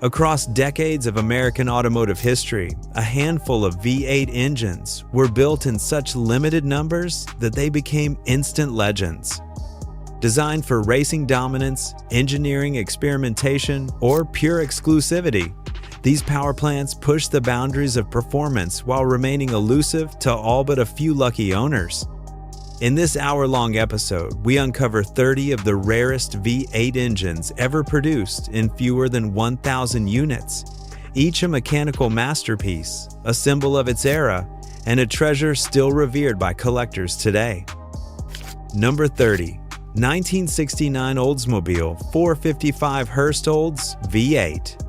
Across decades of American automotive history, a handful of V8 engines were built in such limited numbers that they became instant legends. Designed for racing dominance, engineering experimentation, or pure exclusivity, these power plants push the boundaries of performance while remaining elusive to all but a few lucky owners. In this hour-long episode, we uncover 30 of the rarest V8 engines ever produced in fewer than 1,000 units, each a mechanical masterpiece, a symbol of its era, and a treasure still revered by collectors today. Number 30. 1969 Oldsmobile 455 Hearst Olds V8.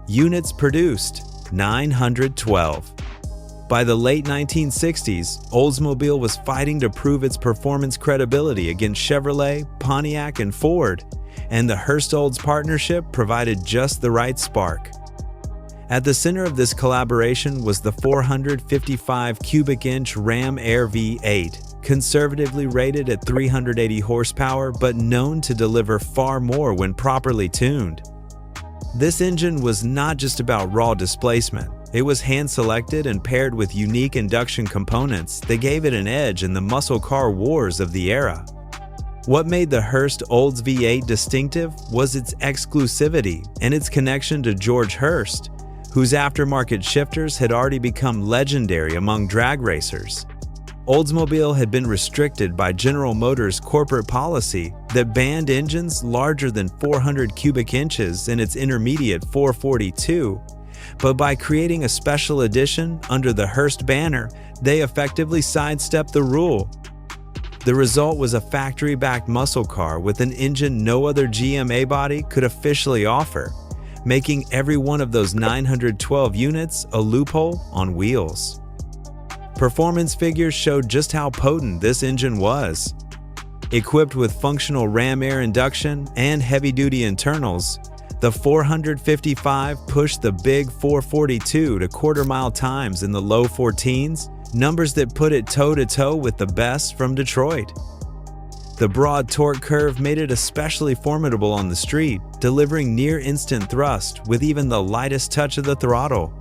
Units produced 912. By the late 1960s, Oldsmobile was fighting to prove its performance credibility against Chevrolet, Pontiac, and Ford, and the Hearst-Olds partnership provided just the right spark. At the center of this collaboration was the 455 cubic inch Ram Air V8, conservatively rated at 380 horsepower but known to deliver far more when properly tuned. This engine was not just about raw displacement. It was hand-selected and paired with unique induction components that gave it an edge in the muscle car wars of the era. What made the Hearst Olds V8 distinctive was its exclusivity and its connection to George Hearst, whose aftermarket shifters had already become legendary among drag racers. Oldsmobile had been restricted by General Motors' corporate policy that banned engines larger than 400 cubic inches in its intermediate 442, but by creating a special edition under the Hearst banner, they effectively sidestepped the rule. The result was a factory-backed muscle car with an engine no other GMA body could officially offer, making every one of those 912 units a loophole on wheels. Performance figures showed just how potent this engine was. Equipped with functional Ram Air induction and heavy-duty internals, the 455 pushed the big 442 to quarter-mile times in the low 14s, numbers that put it toe-to-toe with the best from Detroit. The broad torque curve made it especially formidable on the street, delivering near-instant thrust with even the lightest touch of the throttle.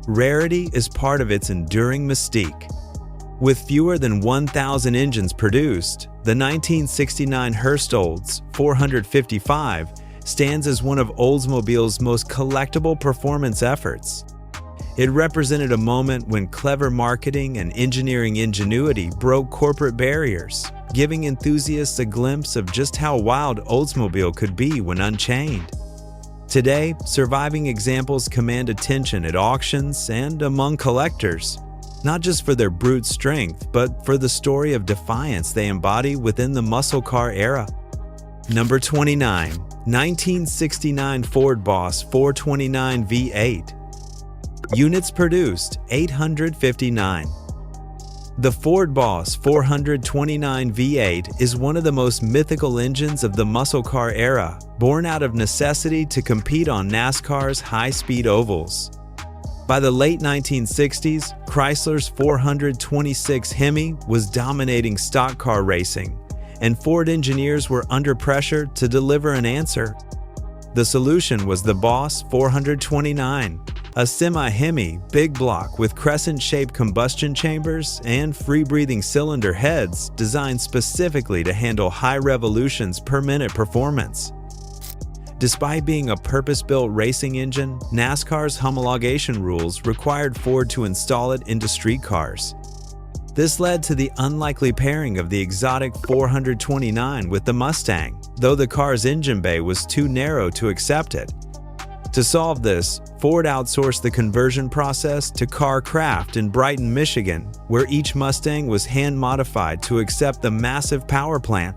Rarity is part of its enduring mystique. With fewer than 1,000 engines produced, the 1969 Hearst Olds 455 stands as one of Oldsmobile's most collectible performance efforts. It represented a moment when clever marketing and engineering ingenuity broke corporate barriers, giving enthusiasts a glimpse of just how wild Oldsmobile could be when unchained. Today, surviving examples command attention at auctions and among collectors, not just for their brute strength, but for the story of defiance they embody within the muscle car era. Number 29. 1969 Ford Boss 429 V8. Units produced 859. The Ford Boss 429 V8 is one of the most mythical engines of the muscle car era, born out of necessity to compete on NASCAR's high-speed ovals. By the late 1960s, Chrysler's 426 Hemi was dominating stock car racing, and Ford engineers were under pressure to deliver an answer. The solution was the Boss 429, a semi-Hemi big block with crescent-shaped combustion chambers and free-breathing cylinder heads designed specifically to handle high revolutions per minute performance. Despite being a purpose-built racing engine, NASCAR's homologation rules required Ford to install it into street cars. This led to the unlikely pairing of the exotic 429 with the Mustang, though the car's engine bay was too narrow to accept it. To solve this, Ford outsourced the conversion process to Car Craft in Brighton, Michigan, where each Mustang was hand-modified to accept the massive power plant.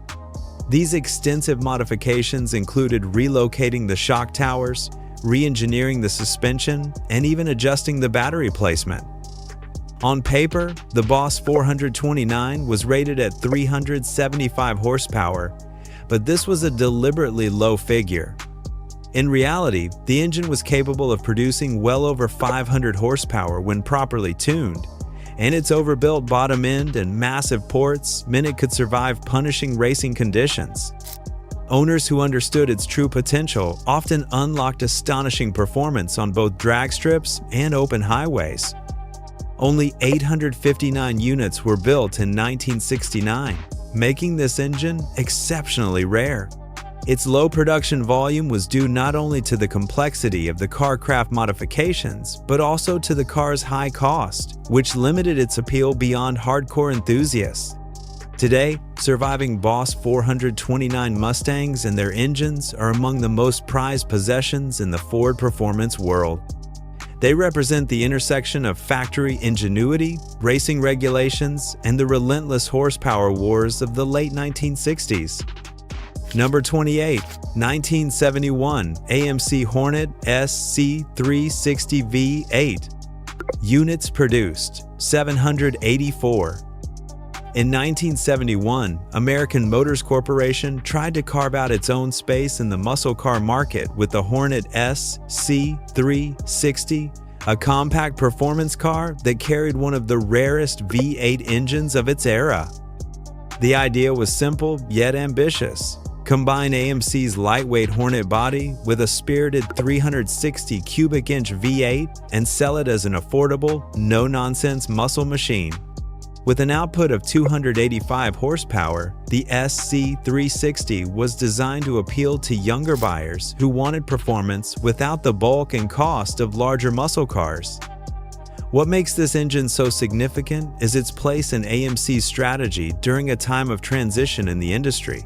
These extensive modifications included relocating the shock towers, re-engineering the suspension, and even adjusting the battery placement. On paper, the Boss 429 was rated at 375 horsepower, but this was a deliberately low figure. In reality, the engine was capable of producing well over 500 horsepower when properly tuned, and its overbuilt bottom end and massive ports meant it could survive punishing racing conditions. Owners who understood its true potential often unlocked astonishing performance on both drag strips and open highways. Only 859 units were built in 1969, making this engine exceptionally rare. Its low production volume was due not only to the complexity of the car-craft modifications, but also to the car's high cost, which limited its appeal beyond hardcore enthusiasts. Today, surviving Boss 429 Mustangs and their engines are among the most prized possessions in the Ford performance world. They represent the intersection of factory ingenuity, racing regulations, and the relentless horsepower wars of the late 1960s. Number 28, 1971 AMC Hornet SC360 V8. Units produced, 784. In 1971, American Motors Corporation tried to carve out its own space in the muscle car market with the Hornet SC360, a compact performance car that carried one of the rarest V8 engines of its era. The idea was simple yet ambitious. Combine AMC's lightweight Hornet body with a spirited 360 cubic inch V8 and sell it as an affordable, no-nonsense muscle machine. With an output of 285 horsepower, the SC360 was designed to appeal to younger buyers who wanted performance without the bulk and cost of larger muscle cars. What makes this engine so significant is its place in AMC's strategy during a time of transition in the industry.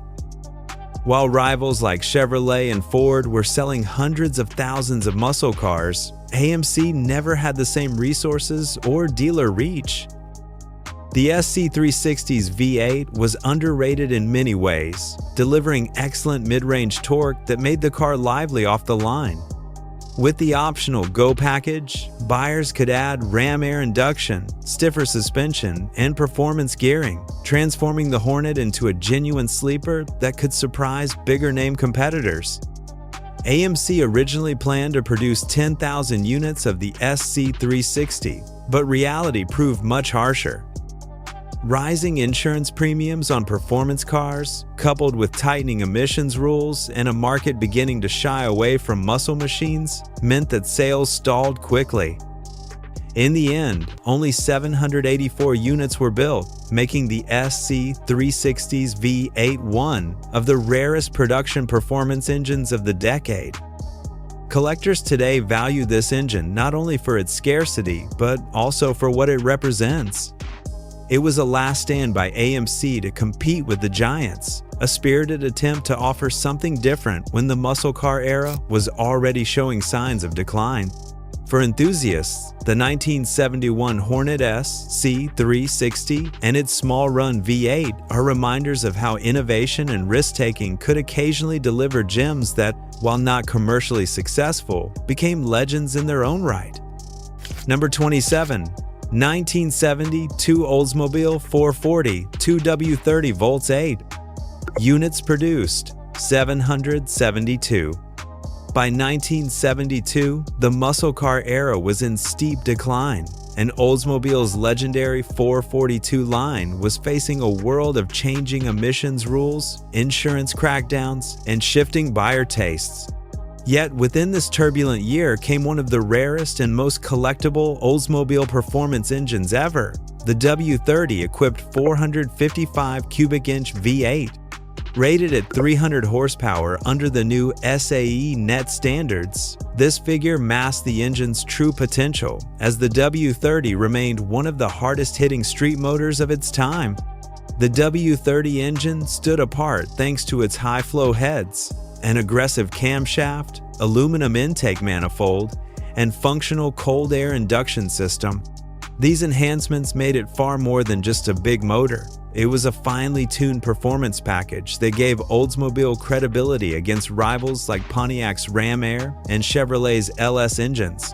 While rivals like Chevrolet and Ford were selling hundreds of thousands of muscle cars, AMC never had the same resources or dealer reach. The SC360's V8 was underrated in many ways, delivering excellent mid-range torque that made the car lively off the line. With the optional Go package, buyers could add ram air induction, stiffer suspension, and performance gearing, transforming the Hornet into a genuine sleeper that could surprise bigger-name competitors. AMC originally planned to produce 10,000 units of the SC360, but reality proved much harsher. Rising insurance premiums on performance cars, coupled with tightening emissions rules and a market beginning to shy away from muscle machines, meant that sales stalled quickly. In the end, only 784 units were built, making the SC360's V8 one of the rarest production performance engines of the decade. Collectors today value this engine not only for its scarcity, but also for what it represents. It was a last stand by AMC to compete with the giants, a spirited attempt to offer something different when the muscle car era was already showing signs of decline. For enthusiasts, the 1971 Hornet SC360 and its small-run V8 are reminders of how innovation and risk-taking could occasionally deliver gems that, while not commercially successful, became legends in their own right. Number 27. 1972 Oldsmobile 440 2W30 Volts 8. Units produced, 772. By 1972, the muscle car era was in steep decline, and Oldsmobile's legendary 442 line was facing a world of changing emissions rules, insurance crackdowns, and shifting buyer tastes. Yet within this turbulent year came one of the rarest and most collectible Oldsmobile performance engines ever, the W30 equipped 455 cubic inch V8. Rated at 300 horsepower under the new SAE net standards, this figure masked the engine's true potential, as the W30 remained one of the hardest-hitting street motors of its time. The W30 engine stood apart thanks to its high-flow heads, an aggressive camshaft, aluminum intake manifold, and functional cold air induction system. These enhancements made it far more than just a big motor. It was a finely tuned performance package that gave Oldsmobile credibility against rivals like Pontiac's Ram Air and Chevrolet's LS engines.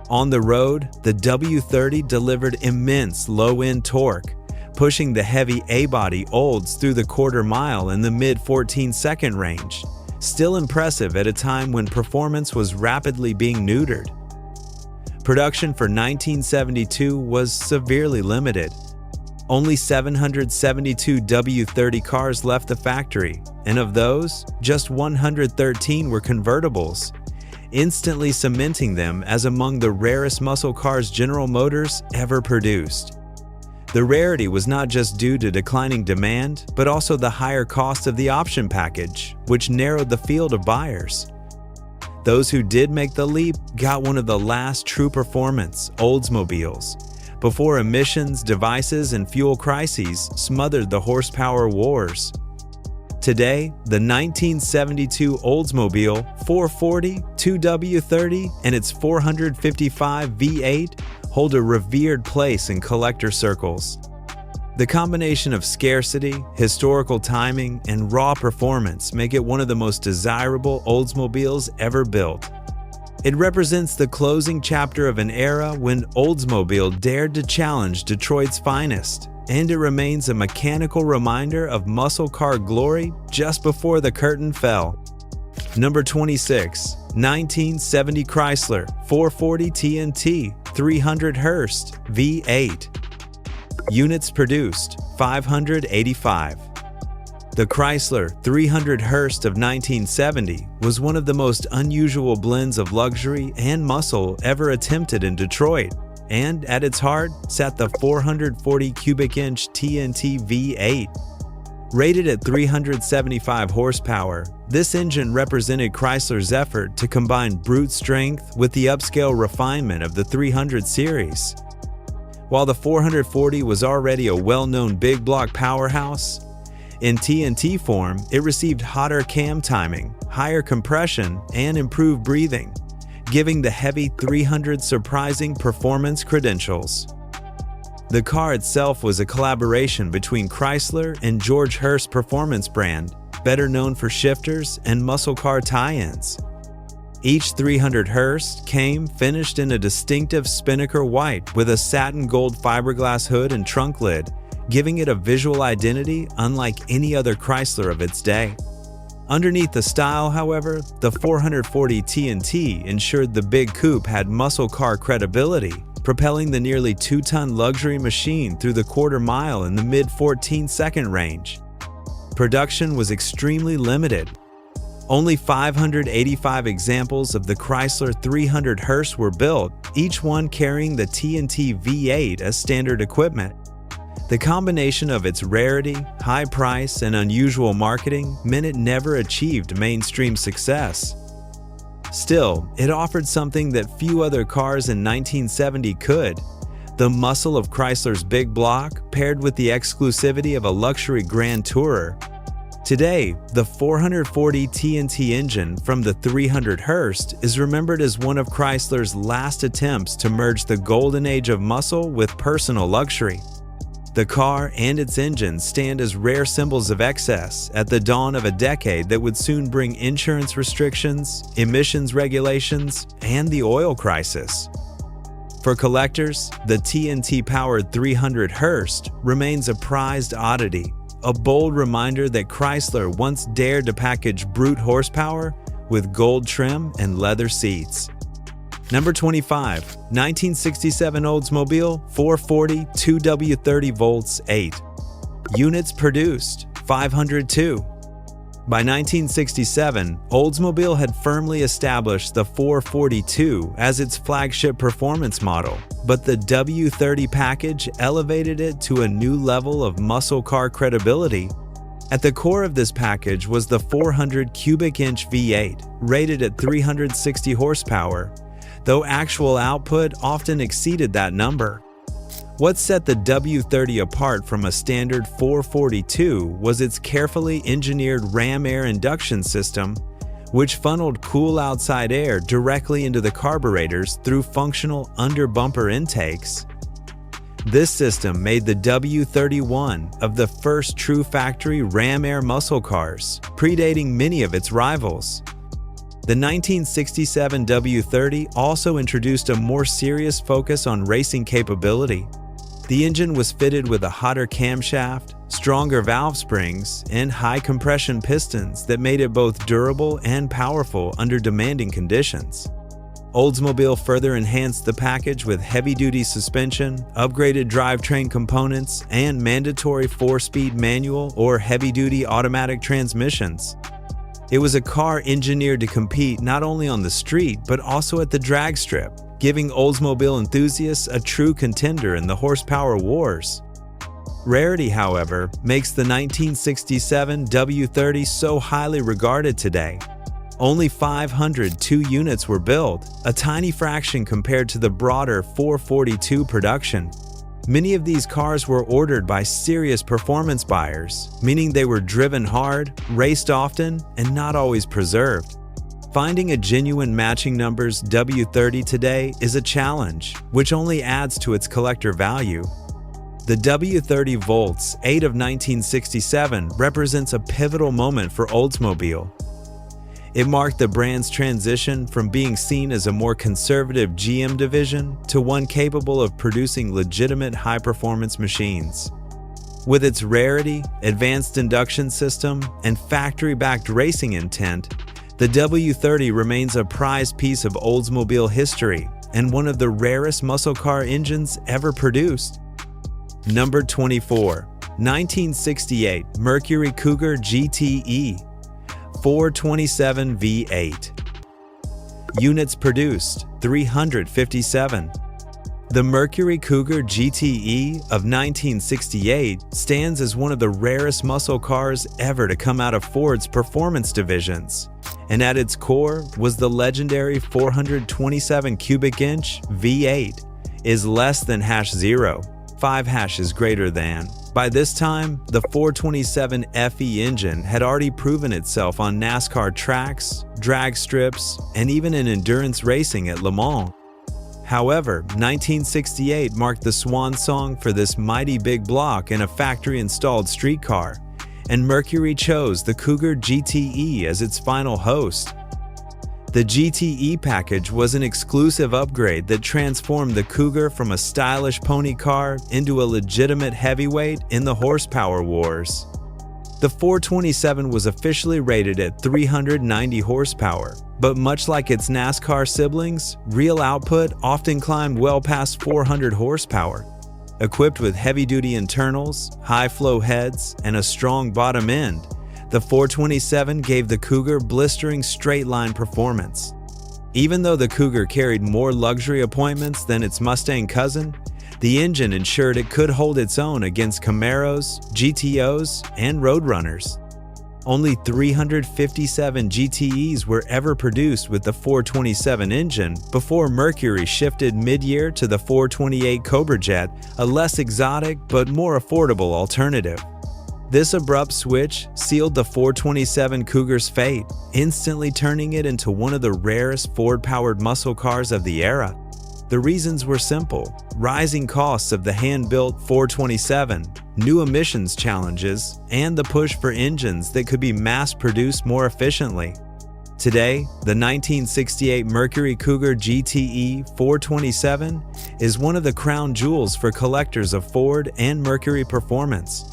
On the road, the W30 delivered immense low-end torque, pushing the heavy A-body Olds through the quarter mile in the mid-14-second range, still impressive at a time when performance was rapidly being neutered. Production for 1972 was severely limited. Only 772 W30 cars left the factory, and of those, just 113 were convertibles, instantly cementing them as among the rarest muscle cars General Motors ever produced. The rarity was not just due to declining demand, but also the higher cost of the option package, which narrowed the field of buyers. Those who did make the leap got one of the last true performance Oldsmobiles, before emissions, devices, and fuel crises smothered the horsepower wars. Today, the 1972 Oldsmobile 440, 2W30, and its 455 V8 hold a revered place in collector circles. The combination of scarcity, historical timing, and raw performance make it one of the most desirable Oldsmobiles ever built. It represents the closing chapter of an era when Oldsmobile dared to challenge Detroit's finest, and it remains a mechanical reminder of muscle car glory just before the curtain fell. Number 26. 1970 Chrysler 440 TNT 300 Hearst V8. Units produced 585. The Chrysler 300 Hearst of 1970 was one of the most unusual blends of luxury and muscle ever attempted in Detroit, and at its heart sat the 440 cubic inch TNT V8. Rated at 375 horsepower, this engine represented Chrysler's effort to combine brute strength with the upscale refinement of the 300 series. While the 440 was already a well-known big block powerhouse, in TNT form, it received hotter cam timing, higher compression, and improved breathing, giving the heavy 300 surprising performance credentials. The car itself was a collaboration between Chrysler and George Hurst Performance brand, better known for shifters and muscle car tie-ins. Each 300 Hearst came finished in a distinctive spinnaker white with a satin gold fiberglass hood and trunk lid, giving it a visual identity unlike any other Chrysler of its day. Underneath the style, however, the 440 TNT ensured the big coupe had muscle car credibility, propelling the nearly 2-ton luxury machine through the quarter mile in the mid-14-second range. Production was extremely limited. Only 585 examples of the Chrysler 300 Hearst were built, each one carrying the TNT V8 as standard equipment. The combination of its rarity, high price, and unusual marketing meant it never achieved mainstream success. Still, it offered something that few other cars in 1970 could: the muscle of Chrysler's big block paired with the exclusivity of a luxury Grand Tourer. Today, the 440 TNT engine from the 300 Hearst is remembered as one of Chrysler's last attempts to merge the golden age of muscle with personal luxury. The car and its engine stand as rare symbols of excess at the dawn of a decade that would soon bring insurance restrictions, emissions regulations, and the oil crisis. For collectors, the TNT-powered 300 Hearst remains a prized oddity, a bold reminder that Chrysler once dared to package brute horsepower with gold trim and leather seats. Number 25. 1967 Oldsmobile 440 2W30 volts 8. Units produced 502. By 1967, Oldsmobile had firmly established the 442 as its flagship performance model, but the W30 package elevated it to a new level of muscle car credibility. At the core of this package was the 400 cubic inch V8, rated at 360 horsepower, though actual output often exceeded that number. What set the W30 apart from a standard 442 was its carefully engineered ram air induction system, which funneled cool outside air directly into the carburetors through functional under-bumper intakes. This system made the W30 one of the first true factory ram air muscle cars, predating many of its rivals. The 1967 W30 also introduced a more serious focus on racing capability. The engine was fitted with a hotter camshaft, stronger valve springs, and high-compression pistons that made it both durable and powerful under demanding conditions. Oldsmobile further enhanced the package with heavy-duty suspension, upgraded drivetrain components, and mandatory 4-speed manual or heavy-duty automatic transmissions. It was a car engineered to compete not only on the street but also at the drag strip, giving Oldsmobile enthusiasts a true contender in the horsepower wars. Rarity, however, makes the 1967 W30 so highly regarded today. Only 502 units were built, a tiny fraction compared to the broader 442 production. Many of these cars were ordered by serious performance buyers, meaning they were driven hard, raced often, and not always preserved. Finding a genuine matching numbers W30 today is a challenge, which only adds to its collector value. The W30 Volts 8 of 1967 represents a pivotal moment for Oldsmobile. It marked the brand's transition from being seen as a more conservative GM division to one capable of producing legitimate high-performance machines. With its rarity, advanced induction system, and factory-backed racing intent, the W30 remains a prized piece of Oldsmobile history and one of the rarest muscle car engines ever produced. Number 24. 1968 Mercury Cougar GTE 427 V8. Units produced 357. The Mercury Cougar GTE of 1968 stands as one of the rarest muscle cars ever to come out of Ford's performance divisions, and at its core was the legendary 427 cubic inch V8 is less than #0, 5 hashes greater than. By this time, the 427 FE engine had already proven itself on NASCAR tracks, drag strips, and even in endurance racing at Le Mans. However, 1968 marked the swan song for this mighty big block in a factory-installed street car, and Mercury chose the Cougar GTE as its final host. The GTE package was an exclusive upgrade that transformed the Cougar from a stylish pony car into a legitimate heavyweight in the horsepower wars. The 427 was officially rated at 390 horsepower, but much like its NASCAR siblings, real output often climbed well past 400 horsepower. Equipped with heavy-duty internals, high-flow heads, and a strong bottom end, the 427 gave the Cougar blistering straight-line performance. Even though the Cougar carried more luxury appointments than its Mustang cousin, the engine ensured it could hold its own against Camaros, GTOs, and Roadrunners. Only 357 GTEs were ever produced with the 427 engine before Mercury shifted mid-year to the 428 Cobra Jet, a less exotic but more affordable alternative. This abrupt switch sealed the 427 Cougar's fate, instantly turning it into one of the rarest Ford-powered muscle cars of the era. The reasons were simple: rising costs of the hand-built 427, new emissions challenges, and the push for engines that could be mass-produced more efficiently. Today, the 1968 Mercury Cougar GTE 427 is one of the crown jewels for collectors of Ford and Mercury performance.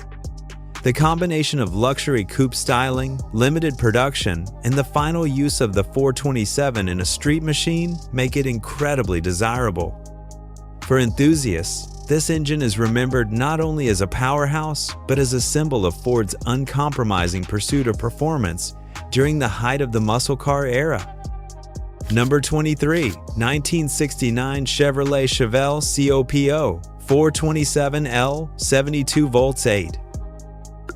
The combination of luxury coupe styling, limited production, and the final use of the 427 in a street machine make it incredibly desirable. For enthusiasts, this engine is remembered not only as a powerhouse, but as a symbol of Ford's uncompromising pursuit of performance during the height of the muscle car era. Number 23. 1969 Chevrolet Chevelle COPO 427L 72 volts 8.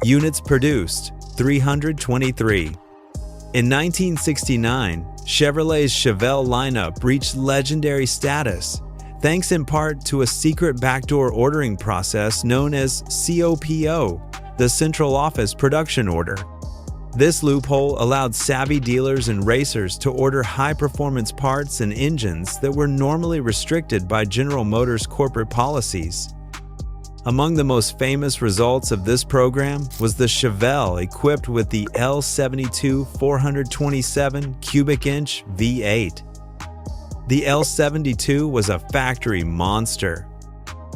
Units produced 323. In 1969, Chevrolet's Chevelle lineup reached legendary status, thanks in part to a secret backdoor ordering process known as COPO, the Central Office Production Order. This loophole allowed savvy dealers and racers to order high-performance parts and engines that were normally restricted by General Motors' corporate policies. Among the most famous results of this program was the Chevelle equipped with the L72 427 cubic inch V8. The L72 was a factory monster.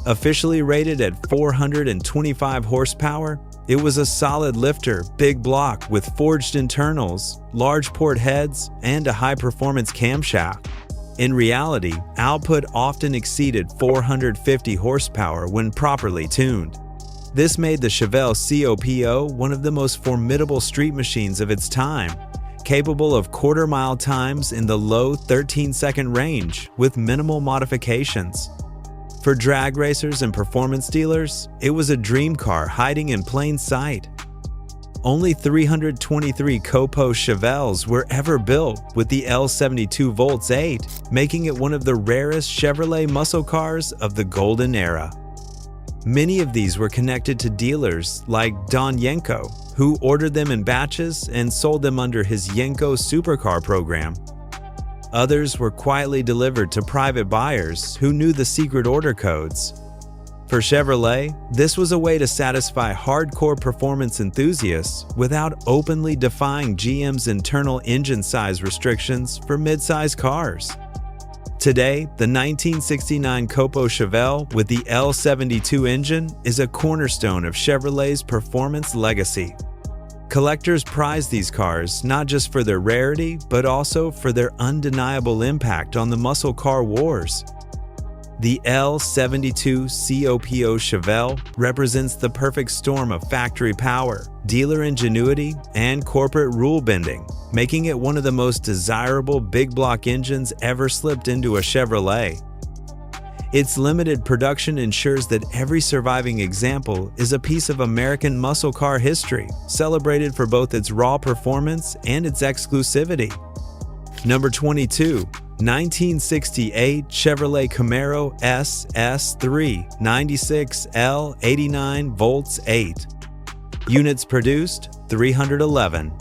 Officially rated at 425 horsepower, it was a solid lifter, big block with forged internals, large port heads, and a high-performance camshaft. In reality, output often exceeded 450 horsepower when properly tuned. This made the Chevelle COPO one of the most formidable street machines of its time, capable of quarter-mile times in the low 13-second range with minimal modifications. For drag racers and performance dealers, it was a dream car hiding in plain sight. Only 323 Copo Chevelles were ever built with the L72 Volts 8, making it one of the rarest Chevrolet muscle cars of the golden era. Many of these were connected to dealers like Don Yenko, who ordered them in batches and sold them under his Yenko Supercar program. Others were quietly delivered to private buyers who knew the secret order codes. For Chevrolet, this was a way to satisfy hardcore performance enthusiasts without openly defying GM's internal engine size restrictions for mid-size cars. Today, the 1969 Copo Chevelle with the L72 engine is a cornerstone of Chevrolet's performance legacy. Collectors prize these cars not just for their rarity, but also for their undeniable impact on the muscle car wars. The L72 COPO Chevelle represents the perfect storm of factory power, dealer ingenuity, and corporate rule bending, making it one of the most desirable big block engines ever slipped into a Chevrolet. Its limited production ensures that every surviving example is a piece of American muscle car history, celebrated for both its raw performance and its exclusivity. Number 22. 1968 Chevrolet Camaro SS3 96L 89 volts 8. Units produced 311.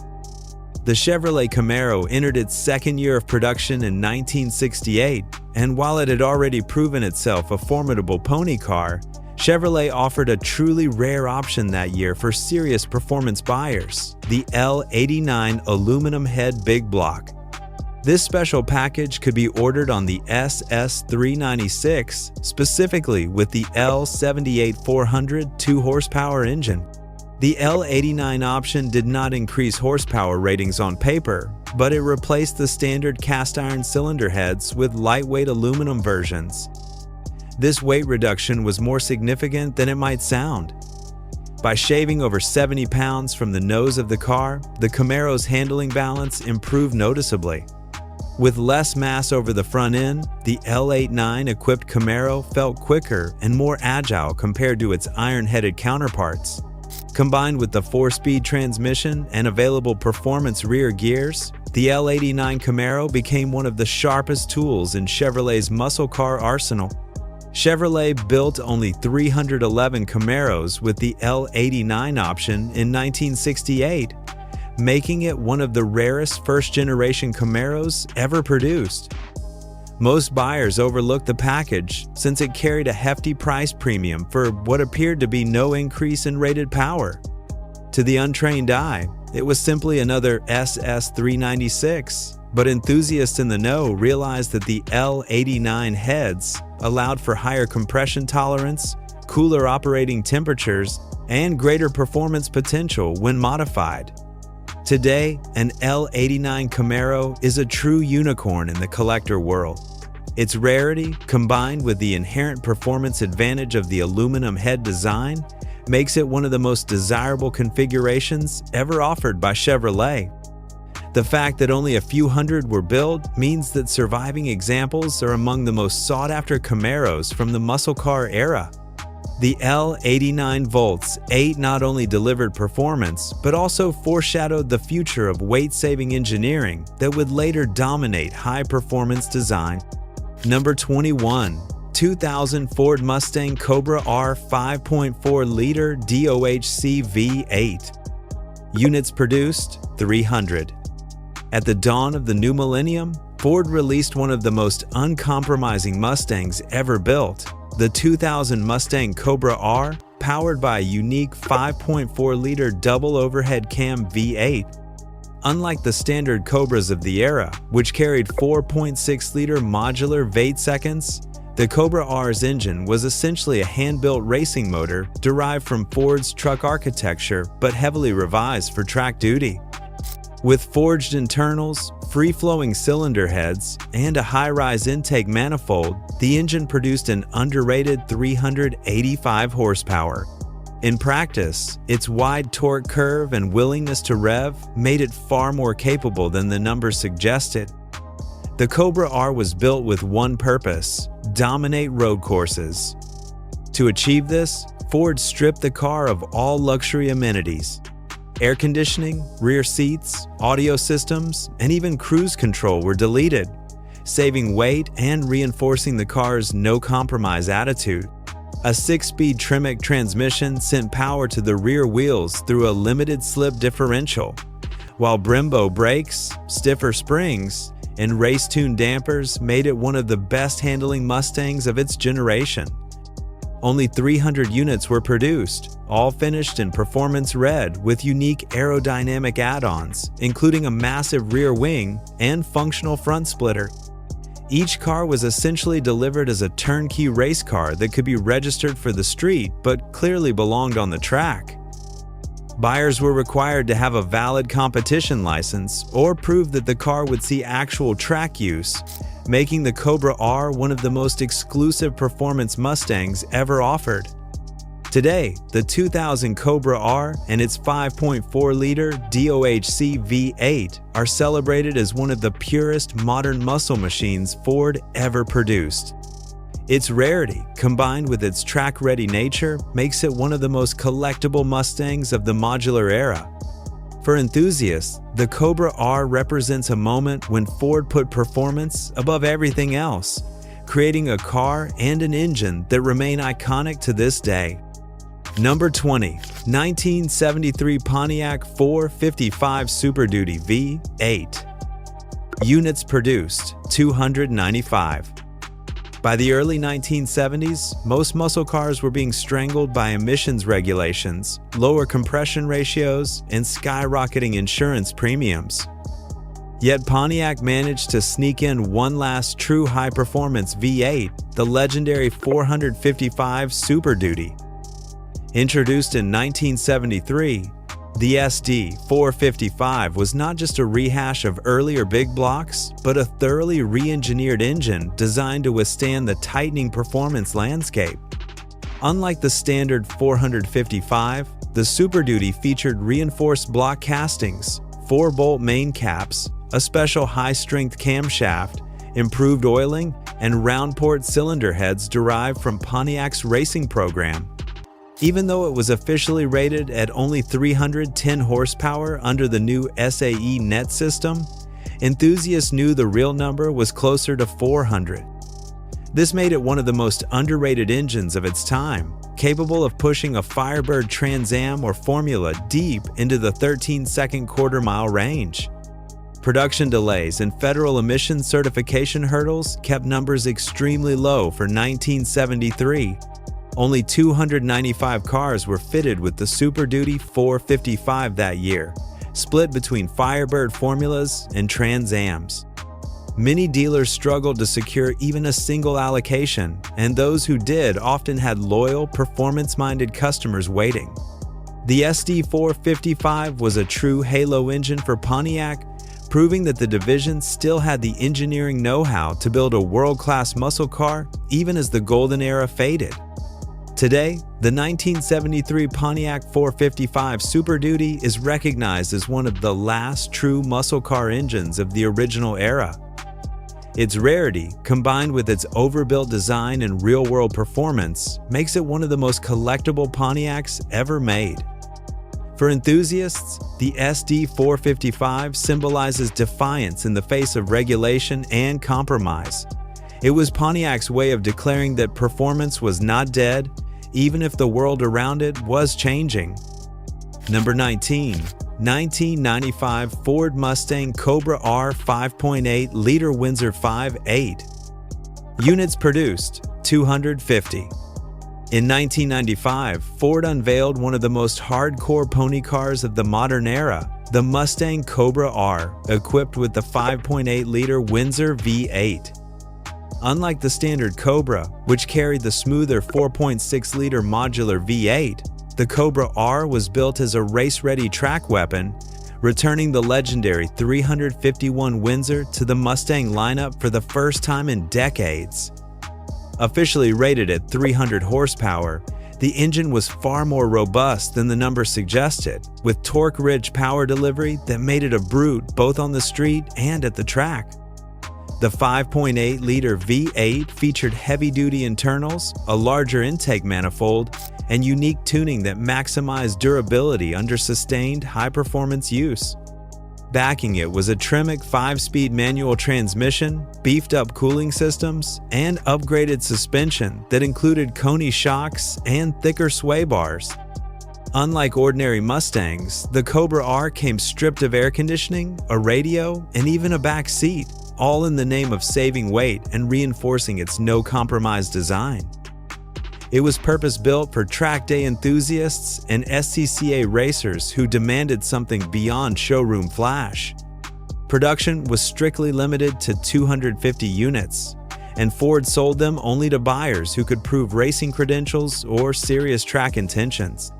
The Chevrolet Camaro entered its second year of production in 1968, and while it had already proven itself a formidable pony car, Chevrolet offered a truly rare option that year for serious performance buyers, the L89 aluminum head big block. This special package could be ordered on the SS396, specifically with the L78-400 2-horsepower engine. The L89 option did not increase horsepower ratings on paper, but it replaced the standard cast-iron cylinder heads with lightweight aluminum versions. This weight reduction was more significant than it might sound. By shaving over 70 pounds from the nose of the car, the Camaro's handling balance improved noticeably. With less mass over the front end, the L89-equipped Camaro felt quicker and more agile compared to its iron-headed counterparts. Combined with the 4-speed transmission and available performance rear gears, the L89 Camaro became one of the sharpest tools in Chevrolet's muscle car arsenal. Chevrolet built only 311 Camaros with the L89 option in 1968, making it one of the rarest first-generation Camaros ever produced. Most buyers overlooked the package since it carried a hefty price premium for what appeared to be no increase in rated power. To the untrained eye, it was simply another SS396, but enthusiasts in the know realized that the L89 heads allowed for higher compression tolerance, cooler operating temperatures, and greater performance potential when modified. Today, an L89 Camaro is a true unicorn in the collector world. Its rarity, combined with the inherent performance advantage of the aluminum head design, makes it one of the most desirable configurations ever offered by Chevrolet. The fact that only a few hundred were built means that surviving examples are among the most sought-after Camaros from the muscle car era. The L89 Volts 8 not only delivered performance, but also foreshadowed the future of weight-saving engineering that would later dominate high-performance design. Number 21. 2000 Ford Mustang Cobra R 5.4-liter DOHC V8. Units produced 300. At the dawn of the new millennium, Ford released one of the most uncompromising Mustangs ever built, the 2000 Mustang Cobra R, powered by a unique 5.4-liter double overhead cam V8. Unlike the standard Cobras of the era, which carried 4.6-liter modular Vate seconds, the Cobra R's engine was essentially a hand-built racing motor derived from Ford's truck architecture but heavily revised for track duty. With forged internals, free-flowing cylinder heads, and a high-rise intake manifold, the engine produced an underrated 385 horsepower. In practice, its wide torque curve and willingness to rev made it far more capable than the numbers suggested. The Cobra R was built with one purpose: dominate road courses. To achieve this, Ford stripped the car of all luxury amenities. Air conditioning, rear seats, audio systems, and even cruise control were deleted, saving weight and reinforcing the car's no-compromise attitude. A 6-speed Tremec transmission sent power to the rear wheels through a limited-slip differential, while Brembo brakes, stiffer springs, and race-tuned dampers made it one of the best-handling Mustangs of its generation. Only 300 units were produced, all finished in performance red with unique aerodynamic add-ons, including a massive rear wing and functional front splitter. Each car was essentially delivered as a turnkey race car that could be registered for the street but clearly belonged on the track. Buyers were required to have a valid competition license or prove that the car would see actual track use, making the Cobra R one of the most exclusive performance Mustangs ever offered. Today, the 2000 Cobra R and its 5.4-liter DOHC V8 are celebrated as one of the purest modern muscle machines Ford ever produced. Its rarity, combined with its track-ready nature, makes it one of the most collectible Mustangs of the modular era. For enthusiasts, the Cobra R represents a moment when Ford put performance above everything else, creating a car and an engine that remain iconic to this day. Number 20. 1973 Pontiac 455 Super Duty V8. Units produced, 295. By the early 1970s, most muscle cars were being strangled by emissions regulations, lower compression ratios, and skyrocketing insurance premiums. Yet Pontiac managed to sneak in one last true high-performance V8, the legendary 455 Super Duty. Introduced in 1973, the SD455 was not just a rehash of earlier big blocks, but a thoroughly re-engineered engine designed to withstand the tightening performance landscape. Unlike the standard 455, the Super Duty featured reinforced block castings, 4-bolt main caps, a special high-strength camshaft, improved oiling, and round-port cylinder heads derived from Pontiac's racing program. Even though it was officially rated at only 310 horsepower under the new SAE net system, enthusiasts knew the real number was closer to 400. This made it one of the most underrated engines of its time, capable of pushing a Firebird Trans Am or Formula deep into the 13-second quarter-mile range. Production delays and federal emissions certification hurdles kept numbers extremely low for 1973. Only 295 cars were fitted with the Super Duty 455 that year, split between Firebird Formulas and Trans Ams. Many dealers struggled to secure even a single allocation, and those who did often had loyal, performance-minded customers waiting. The SD455 was a true halo engine for Pontiac, proving that the division still had the engineering know-how to build a world-class muscle car even as the golden era faded. Today, the 1973 Pontiac 455 Super Duty is recognized as one of the last true muscle car engines of the original era. Its rarity, combined with its overbuilt design and real-world performance, makes it one of the most collectible Pontiacs ever made. For enthusiasts, the SD455 symbolizes defiance in the face of regulation and compromise. It was Pontiac's way of declaring that performance was not dead, even if the world around it was changing. Number 19. 1995 Ford Mustang Cobra R 5.8-liter Windsor 5.8. Units produced, 250. In 1995, Ford unveiled one of the most hardcore pony cars of the modern era, the Mustang Cobra R, equipped with the 5.8-liter Windsor V8. Unlike the standard Cobra, which carried the smoother 4.6-liter modular V8, the Cobra R was built as a race-ready track weapon returning the legendary 351 Windsor to the Mustang lineup for the first time in decades. Officially rated at 300 horsepower, the engine was far more robust than the number suggested, with torque-rich power delivery that made it a brute both on the street and at the track. The 5.8-liter V8 featured heavy-duty internals, a larger intake manifold, and unique tuning that maximized durability under sustained high-performance use. Backing it was a Tremec 5-speed manual transmission, beefed-up cooling systems, and upgraded suspension that included Koni shocks and thicker sway bars. Unlike ordinary Mustangs, the Cobra R came stripped of air conditioning, a radio, and even a back seat, all in the name of saving weight and reinforcing its no-compromise design. It was purpose-built for track day enthusiasts and SCCA racers who demanded something beyond showroom flash. Production was strictly limited to 250 units, and Ford sold them only to buyers who could prove racing credentials or serious track intentions.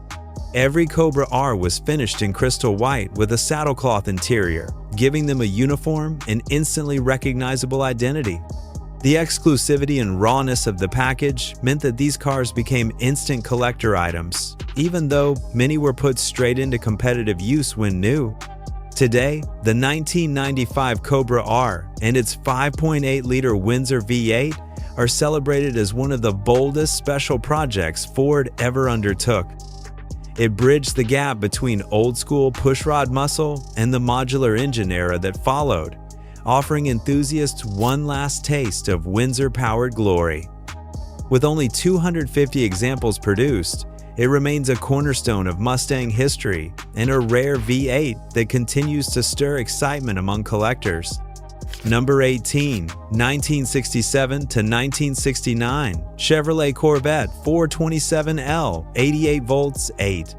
Every Cobra R was finished in crystal white with a saddlecloth interior, giving them a uniform and instantly recognizable identity. The exclusivity and rawness of the package meant that these cars became instant collector items, even though many were put straight into competitive use when new. Today, the 1995 Cobra R and its 5.8-liter Windsor V8 are celebrated as one of the boldest special projects Ford ever undertook. It bridged the gap between old-school pushrod muscle and the modular engine era that followed, offering enthusiasts one last taste of Windsor-powered glory. With only 250 examples produced, it remains a cornerstone of Mustang history and a rare V8 that continues to stir excitement among collectors. Number 18, 1967 to 1969, Chevrolet Corvette 427L, 88 volts 8.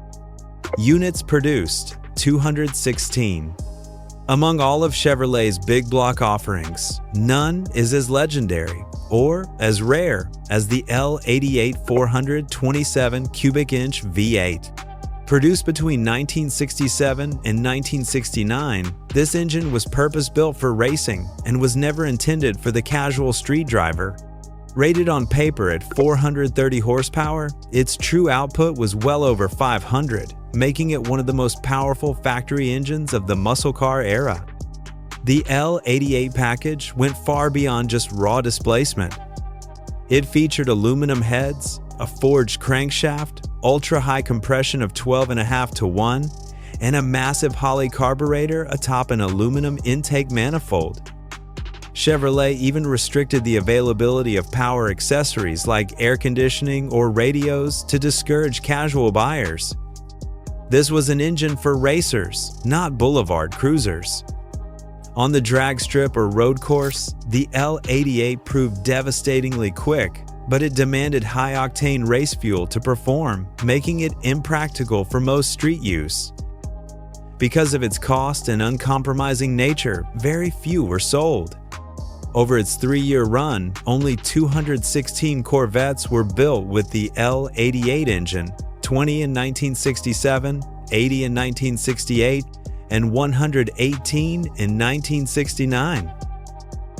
Units produced, 216. Among all of Chevrolet's big block offerings, none is as legendary or as rare as the L88 427 cubic inch V8. Produced between 1967 and 1969, this engine was purpose-built for racing and was never intended for the casual street driver. Rated on paper at 430 horsepower, its true output was well over 500, making it one of the most powerful factory engines of the muscle car era. The L88 package went far beyond just raw displacement. It featured aluminum heads, a forged crankshaft, ultra-high compression of 12.5 to 1, and a massive Holley carburetor atop an aluminum intake manifold. Chevrolet even restricted the availability of power accessories like air conditioning or radios to discourage casual buyers. This was an engine for racers, not boulevard cruisers. On the drag strip or road course, the L88 proved devastatingly quick, but it demanded high-octane race fuel to perform, making it impractical for most street use. Because of its cost and uncompromising nature, very few were sold. Over its 3-year run, only 216 Corvettes were built with the L88 engine, 20 in 1967, 80 in 1968, and 118 in 1969.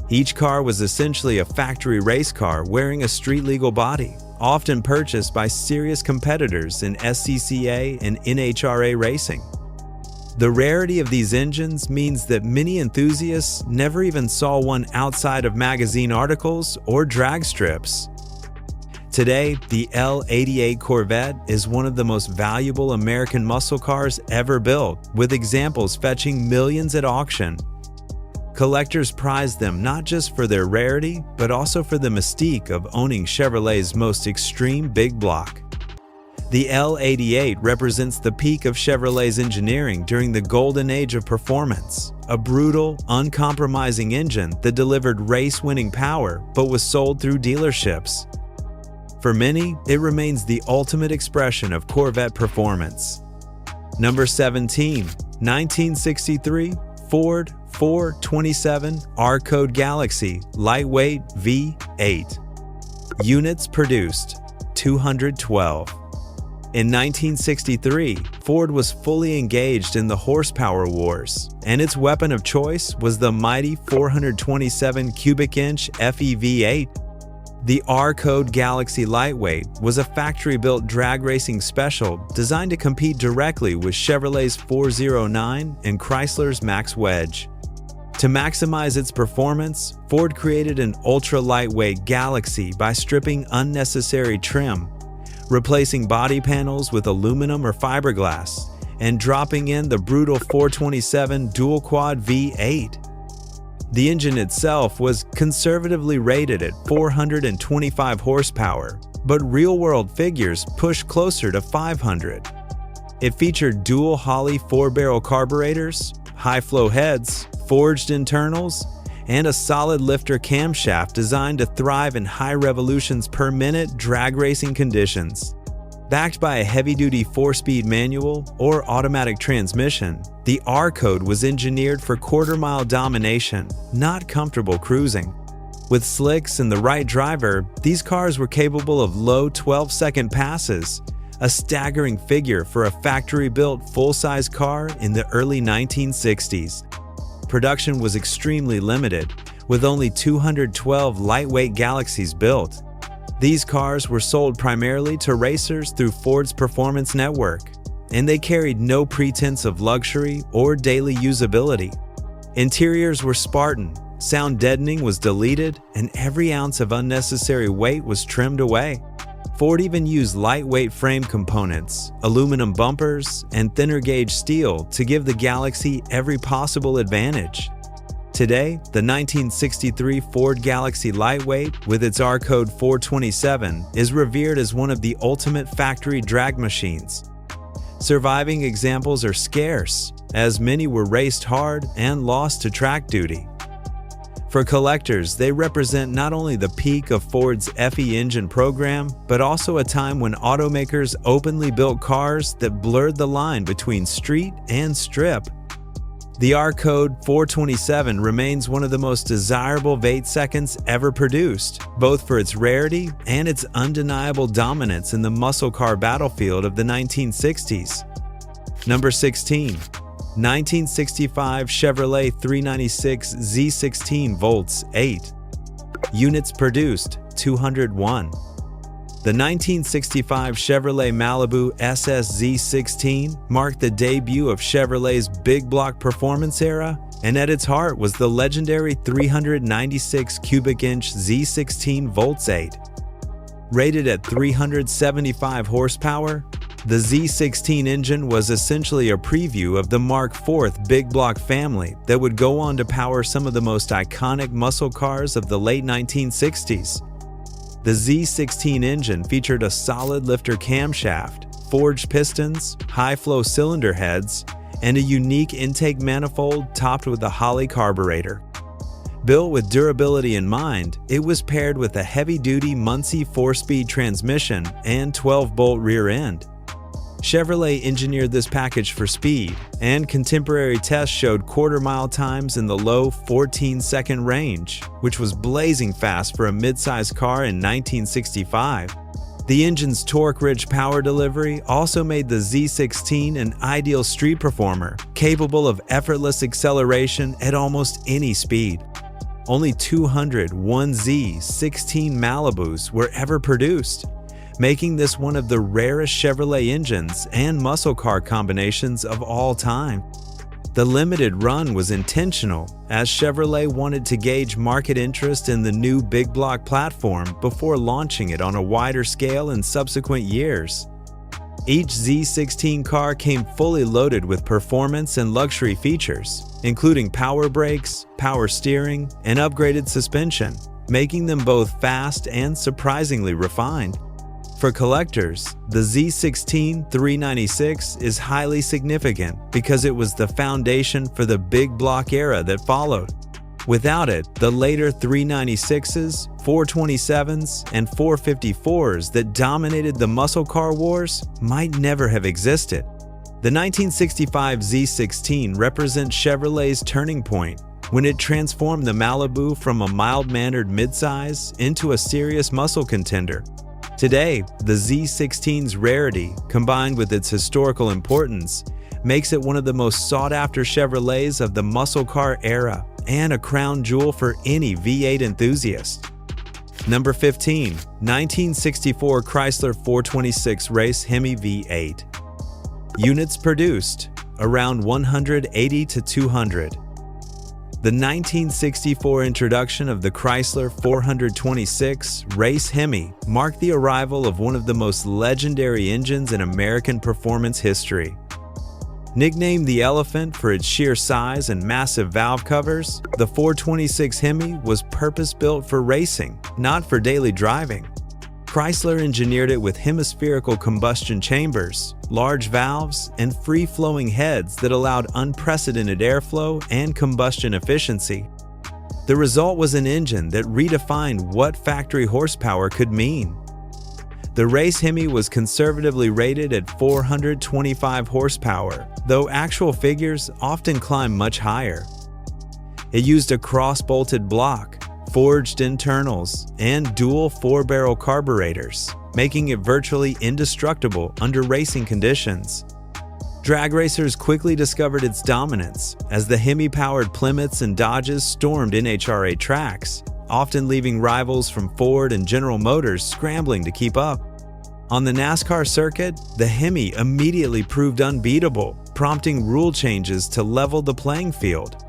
Each car was essentially a factory race car wearing a street-legal body, often purchased by serious competitors in SCCA and NHRA racing. The rarity of these engines means that many enthusiasts never even saw one outside of magazine articles or drag strips. Today, the L88 Corvette is one of the most valuable American muscle cars ever built, with examples fetching millions at auction. Collectors prize them not just for their rarity, but also for the mystique of owning Chevrolet's most extreme big block. The L88 represents the peak of Chevrolet's engineering during the golden age of performance, a brutal, uncompromising engine that delivered race-winning power but was sold through dealerships. For many, it remains the ultimate expression of Corvette performance. Number 17, 1963, Ford 427 R-Code Galaxy Lightweight V8. Units produced, 212. In 1963, Ford was fully engaged in the horsepower wars, and its weapon of choice was the mighty 427 cubic inch FEV8. The R-Code Galaxy Lightweight was a factory-built drag racing special designed to compete directly with Chevrolet's 409 and Chrysler's Max Wedge. To maximize its performance, Ford created an ultra-lightweight Galaxy by stripping unnecessary trim, replacing body panels with aluminum or fiberglass, and dropping in the brutal 427 dual-quad V8. The engine itself was conservatively rated at 425 horsepower, but real-world figures pushed closer to 500. It featured dual Holley 4-barrel carburetors, high-flow heads, forged internals, and a solid lifter camshaft designed to thrive in high revolutions per minute drag racing conditions. Backed by a heavy-duty 4-speed manual or automatic transmission, the R-Code was engineered for quarter-mile domination, not comfortable cruising. With slicks and the right driver, these cars were capable of low 12-second passes, a staggering figure for a factory-built full-size car in the early 1960s. Production was extremely limited, with only 212 lightweight Galaxies built. These cars were sold primarily to racers through Ford's performance network, and they carried no pretense of luxury or daily usability. Interiors were Spartan, sound deadening was deleted, and every ounce of unnecessary weight was trimmed away. Ford even used lightweight frame components, aluminum bumpers, and thinner gauge steel to give the Galaxy every possible advantage. Today, the 1963 Ford Galaxy Lightweight with its R-Code 427 is revered as one of the ultimate factory drag machines. Surviving examples are scarce, as many were raced hard and lost to track duty. For collectors, they represent not only the peak of Ford's FE engine program, but also a time when automakers openly built cars that blurred the line between street and strip. The R-Code 427 remains one of the most desirable V8 seconds ever produced, both for its rarity and its undeniable dominance in the muscle car battlefield of the 1960s. Number 16. 1965 Chevrolet 396 Z16 volts 8. Units produced 201. The 1965 Chevrolet Malibu SS Z16 marked the debut of Chevrolet's big block performance era, and at its heart was the legendary 396 cubic inch Z16 volts 8. Rated at 375 horsepower, the Z16 engine was essentially a preview of the Mark IV big block family that would go on to power some of the most iconic muscle cars of the late 1960s. The Z16 engine featured a solid lifter camshaft, forged pistons, high-flow cylinder heads, and a unique intake manifold topped with a Holley carburetor. Built with durability in mind, it was paired with a heavy-duty Muncie 4-speed transmission and 12-bolt rear end. Chevrolet engineered this package for speed, and contemporary tests showed quarter-mile times in the low 14-second range, which was blazing fast for a mid-size car in 1965. The engine's torque-rich power delivery also made the Z16 an ideal street performer, capable of effortless acceleration at almost any speed. Only 201 Z16 Malibus were ever produced, making this one of the rarest Chevrolet engines and muscle car combinations of all time. The limited run was intentional, as Chevrolet wanted to gauge market interest in the new big block platform before launching it on a wider scale in subsequent years. Each Z16 car came fully loaded with performance and luxury features, including power brakes, power steering, and upgraded suspension, making them both fast and surprisingly refined. For collectors, the Z16 396 is highly significant because it was the foundation for the big block era that followed. Without it, the later 396s, 427s, and 454s that dominated the muscle car wars might never have existed. The 1965 Z16 represents Chevrolet's turning point when it transformed the Malibu from a mild-mannered midsize into a serious muscle contender. Today, the Z16's rarity, combined with its historical importance, makes it one of the most sought-after Chevrolets of the muscle car era and a crown jewel for any V8 enthusiast. Number 15. 1964 Chrysler 426 Race Hemi V8. Units produced, around 180 to 200. The 1964 introduction of the Chrysler 426 Race Hemi marked the arrival of one of the most legendary engines in American performance history. Nicknamed the Elephant for its sheer size and massive valve covers, the 426 Hemi was purpose-built for racing, not for daily driving. Chrysler engineered it with hemispherical combustion chambers, large valves, and free-flowing heads that allowed unprecedented airflow and combustion efficiency. The result was an engine that redefined what factory horsepower could mean. The Race Hemi was conservatively rated at 425 horsepower, though actual figures often climb much higher. It used a cross-bolted block, forged internals, and dual 4-barrel carburetors, making it virtually indestructible under racing conditions. Drag racers quickly discovered its dominance as the Hemi-powered Plymouths and Dodges stormed NHRA tracks, often leaving rivals from Ford and General Motors scrambling to keep up. On the NASCAR circuit, the Hemi immediately proved unbeatable, prompting rule changes to level the playing field.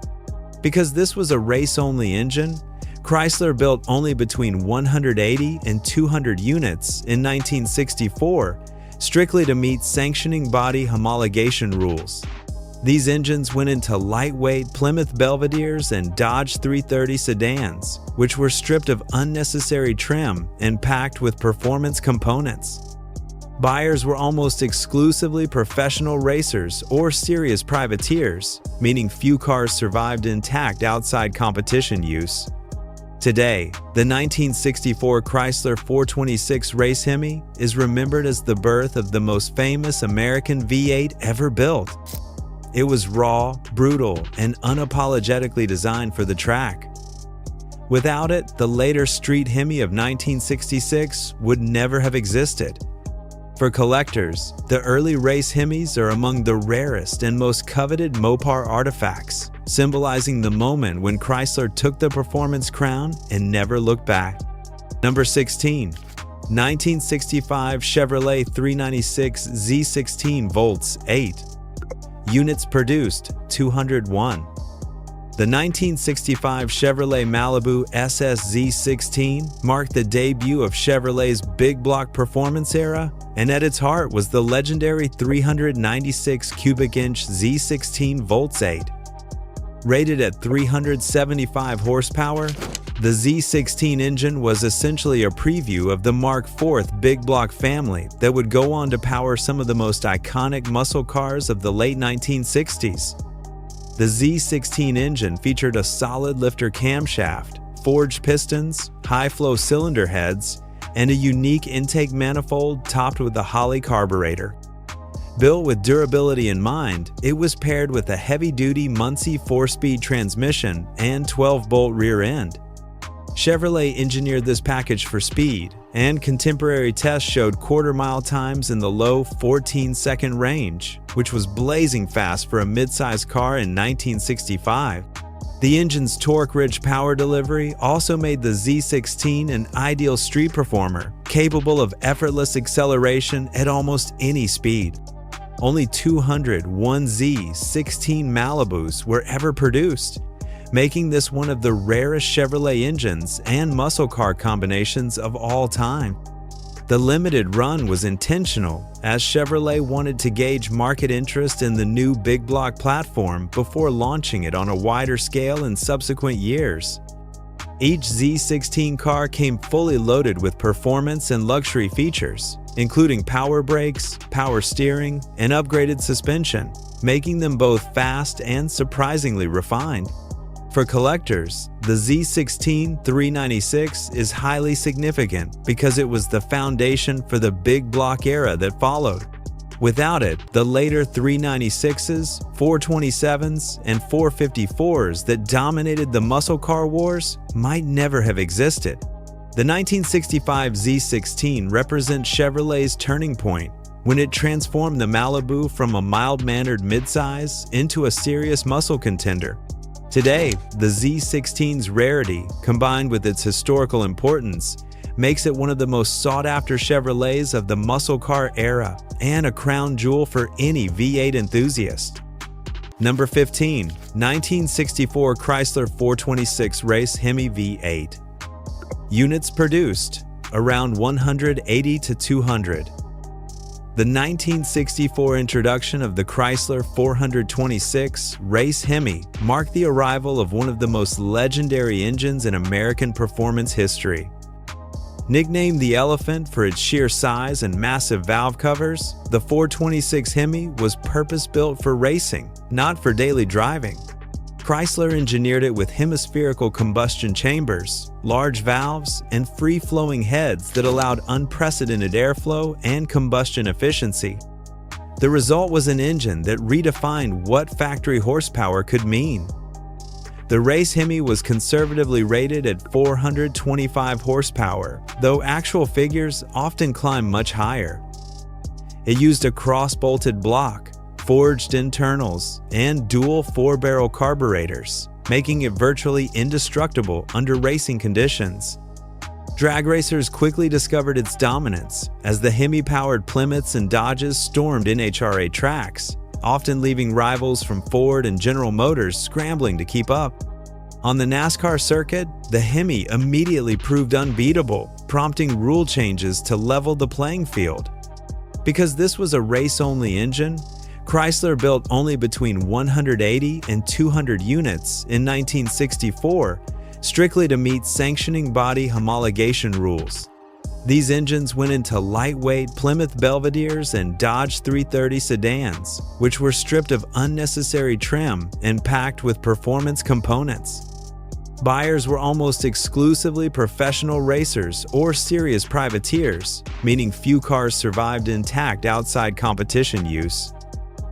Because this was a race-only engine, Chrysler built only between 180 and 200 units in 1964, strictly to meet sanctioning body homologation rules. These engines went into lightweight Plymouth Belvederes and Dodge 330 sedans, which were stripped of unnecessary trim and packed with performance components. Buyers were almost exclusively professional racers or serious privateers, meaning few cars survived intact outside competition use. Today, the 1964 Chrysler 426 Race Hemi is remembered as the birth of the most famous American V8 ever built. It was raw, brutal, and unapologetically designed for the track. Without it, the later Street Hemi of 1966 would never have existed. For collectors, the early race Hemis are among the rarest and most coveted Mopar artifacts, symbolizing the moment when Chrysler took the performance crown and never looked back. Number 16. 1965 Chevrolet 396 Z16 Volts 8. Units produced, 201. The 1965 Chevrolet Malibu SS Z16 marked the debut of Chevrolet's big block performance era, and at its heart was the legendary 396 cubic inch Z16 Volts 8. Rated at 375 horsepower, the Z16 engine was essentially a preview of the Mark IV big block family that would go on to power some of the most iconic muscle cars of the late 1960s. The Z16 engine featured a solid lifter camshaft, forged pistons, high-flow cylinder heads, and a unique intake manifold topped with a Holley carburetor. Built with durability in mind, it was paired with a heavy-duty Muncie 4-speed transmission and 12-bolt rear end. Chevrolet engineered this package for speed, and contemporary tests showed quarter-mile times in the low 14-second range, which was blazing fast for a mid-size car in 1965. The engine's torque-rich power delivery also made the Z16 an ideal street performer, capable of effortless acceleration at almost any speed. Only 200 1Z16 Malibus were ever produced, making this one of the rarest Chevrolet engines and muscle car combinations of all time. The limited run was intentional, as Chevrolet wanted to gauge market interest in the new big block platform before launching it on a wider scale in subsequent years. Each Z16 car came fully loaded with performance and luxury features, including power brakes, power steering, and upgraded suspension, making them both fast and surprisingly refined. For collectors, the Z16 396 is highly significant because it was the foundation for the big block era that followed. Without it, the later 396s, 427s, and 454s that dominated the muscle car wars might never have existed. The 1965 Z16 represents Chevrolet's turning point when it transformed the Malibu from a mild-mannered midsize into a serious muscle contender. Today, the Z16's rarity, combined with its historical importance, makes it one of the most sought-after Chevrolets of the muscle car era and a crown jewel for any V8 enthusiast. Number 15. 1964 Chrysler 426 Race Hemi V8. Units produced, around 180 to 200. The 1964 introduction of the Chrysler 426 Race Hemi marked the arrival of one of the most legendary engines in American performance history. Nicknamed the Elephant for its sheer size and massive valve covers, the 426 Hemi was purpose-built for racing, not for daily driving. Chrysler engineered it with hemispherical combustion chambers, large valves, and free-flowing heads that allowed unprecedented airflow and combustion efficiency. The result was an engine that redefined what factory horsepower could mean. The Race Hemi was conservatively rated at 425 horsepower, though actual figures often climb much higher. It used a cross-bolted block, forged internals, and dual 4-barrel carburetors, making it virtually indestructible under racing conditions. Drag racers quickly discovered its dominance as the Hemi-powered Plymouths and Dodges stormed NHRA tracks, often leaving rivals from Ford and General Motors scrambling to keep up. On the NASCAR circuit, the Hemi immediately proved unbeatable, prompting rule changes to level the playing field. Because this was a race-only engine, Chrysler built only between 180 and 200 units in 1964, strictly to meet sanctioning body homologation rules. These engines went into lightweight Plymouth Belvederes and Dodge 330 sedans, which were stripped of unnecessary trim and packed with performance components. Buyers were almost exclusively professional racers or serious privateers, meaning few cars survived intact outside competition use.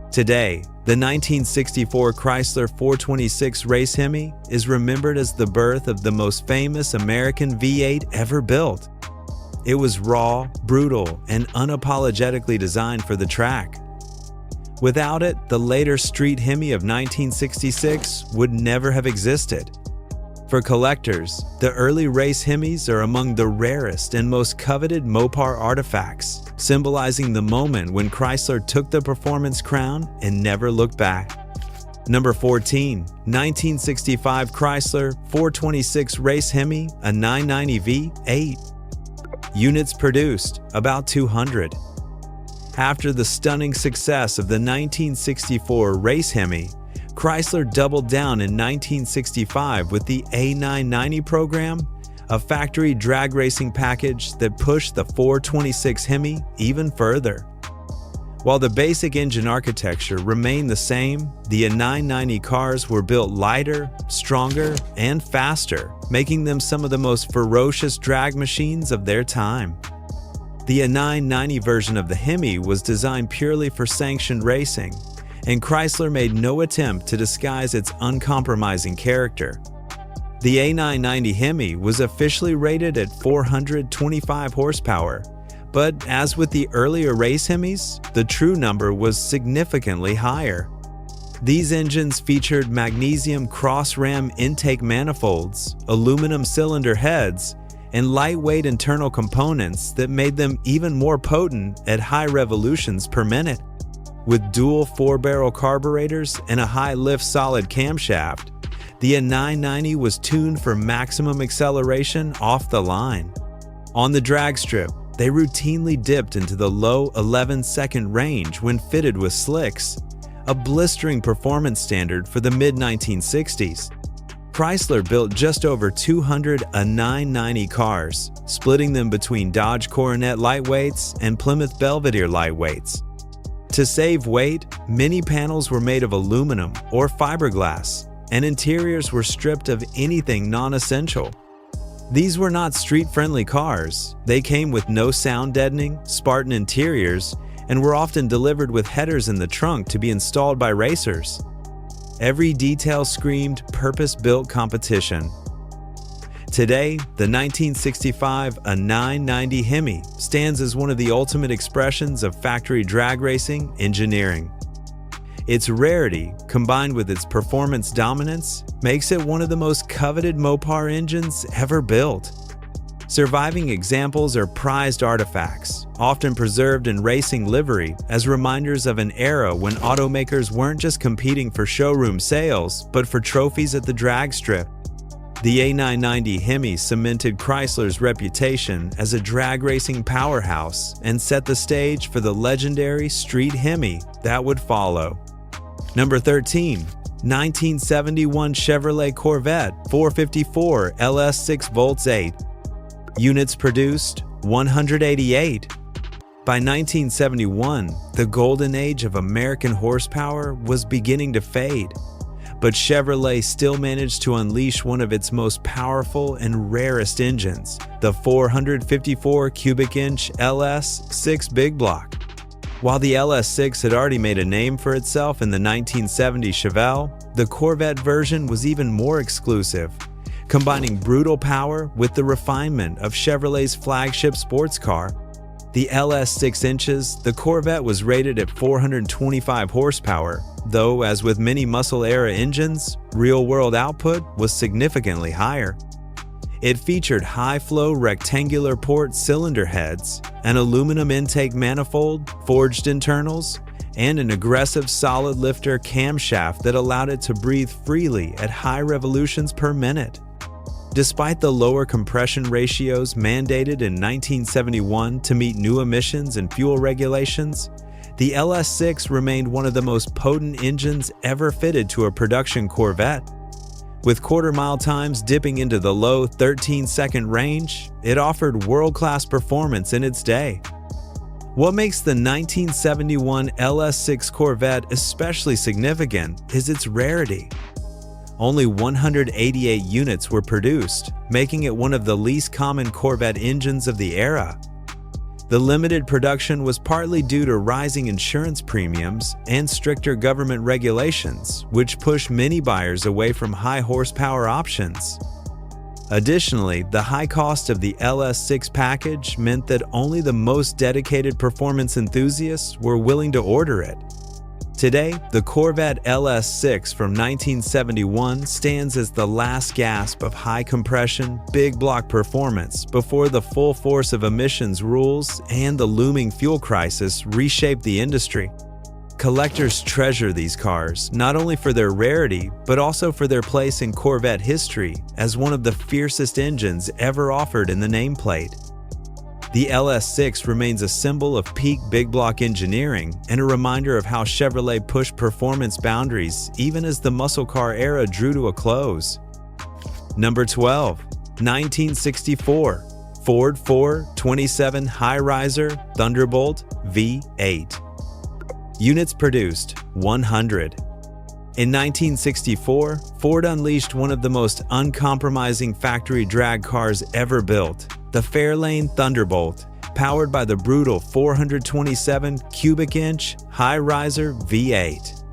Today, the 1964 Chrysler 426 Race Hemi is remembered as the birth of the most famous American V8 ever built. It was raw, brutal, and unapologetically designed for the track. Without it, the later Street Hemi of 1966 would never have existed. For collectors, the early race Hemis are among the rarest and most coveted Mopar artifacts, symbolizing the moment when Chrysler took the performance crown and never looked back. Number 14. 1965 Chrysler 426 Race Hemi, a 990 V8. Units produced, about 200. After the stunning success of the 1964 Race Hemi, Chrysler doubled down in 1965 with the A990 program, a factory drag racing package that pushed the 426 Hemi even further. While the basic engine architecture remained the same, the A990 cars were built lighter, stronger, and faster, making them some of the most ferocious drag machines of their time. The A990 version of the Hemi was designed purely for sanctioned racing, and Chrysler made no attempt to disguise its uncompromising character. The A990 Hemi was officially rated at 425 horsepower, but as with the earlier race Hemis, the true number was significantly higher. These engines featured magnesium cross-ram intake manifolds, aluminum cylinder heads, and lightweight internal components that made them even more potent at high revolutions per minute. With dual 4-barrel carburetors and a high-lift solid camshaft, the A990 was tuned for maximum acceleration off the line. On the drag strip, they routinely dipped into the low 11-second range when fitted with slicks, a blistering performance standard for the mid-1960s. Chrysler built just over 200 A990 cars, splitting them between Dodge Coronet lightweights and Plymouth Belvedere lightweights. To save weight, many panels were made of aluminum or fiberglass, and interiors were stripped of anything non-essential. These were not street-friendly cars. They came with no sound deadening, Spartan interiors, and were often delivered with headers in the trunk to be installed by racers. Every detail screamed purpose-built competition. Today, the 1965 A 990 Hemi stands as one of the ultimate expressions of factory drag racing engineering. Its rarity, combined with its performance dominance, makes it one of the most coveted Mopar engines ever built. Surviving examples are prized artifacts, often preserved in racing livery as reminders of an era when automakers weren't just competing for showroom sales, but for trophies at the drag strip. The A990 Hemi cemented Chrysler's reputation as a drag racing powerhouse and set the stage for the legendary street Hemi that would follow. Number 13. 1971 Chevrolet Corvette 454 LS6 volts 8. Units produced 188. By 1971, the golden age of American horsepower was beginning to fade, but Chevrolet still managed to unleash one of its most powerful and rarest engines, the 454 cubic inch LS6 Big Block. While the LS6 had already made a name for itself in the 1970 Chevelle, the Corvette version was even more exclusive, combining brutal power with the refinement of Chevrolet's flagship sports car. The LS6 inches, the Corvette was rated at 425 horsepower, though as with many muscle-era engines, real-world output was significantly higher. It featured high-flow rectangular port cylinder heads, an aluminum intake manifold, forged internals, and an aggressive solid lifter camshaft that allowed it to breathe freely at high revolutions per minute. Despite the lower compression ratios mandated in 1971 to meet new emissions and fuel regulations, the LS6 remained one of the most potent engines ever fitted to a production Corvette. With quarter-mile times dipping into the low 13-second range, it offered world-class performance in its day. What makes the 1971 LS6 Corvette especially significant is its rarity. Only 188 units were produced, making it one of the least common Corvette engines of the era. The limited production was partly due to rising insurance premiums and stricter government regulations, which pushed many buyers away from high horsepower options. Additionally, the high cost of the LS6 package meant that only the most dedicated performance enthusiasts were willing to order it. Today, the Corvette LS6 from 1971 stands as the last gasp of high-compression, big-block performance before the full force of emissions rules and the looming fuel crisis reshaped the industry. Collectors treasure these cars not only for their rarity, but also for their place in Corvette history as one of the fiercest engines ever offered in the nameplate. The LS6 remains a symbol of peak big block engineering and a reminder of how Chevrolet pushed performance boundaries even as the muscle car era drew to a close. Number 12. 1964 Ford 427 High-Riser Thunderbolt V8. Units produced 100. In 1964, Ford unleashed one of the most uncompromising factory drag cars ever built, the Fairlane Thunderbolt, powered by the brutal 427 cubic inch high-riser V8.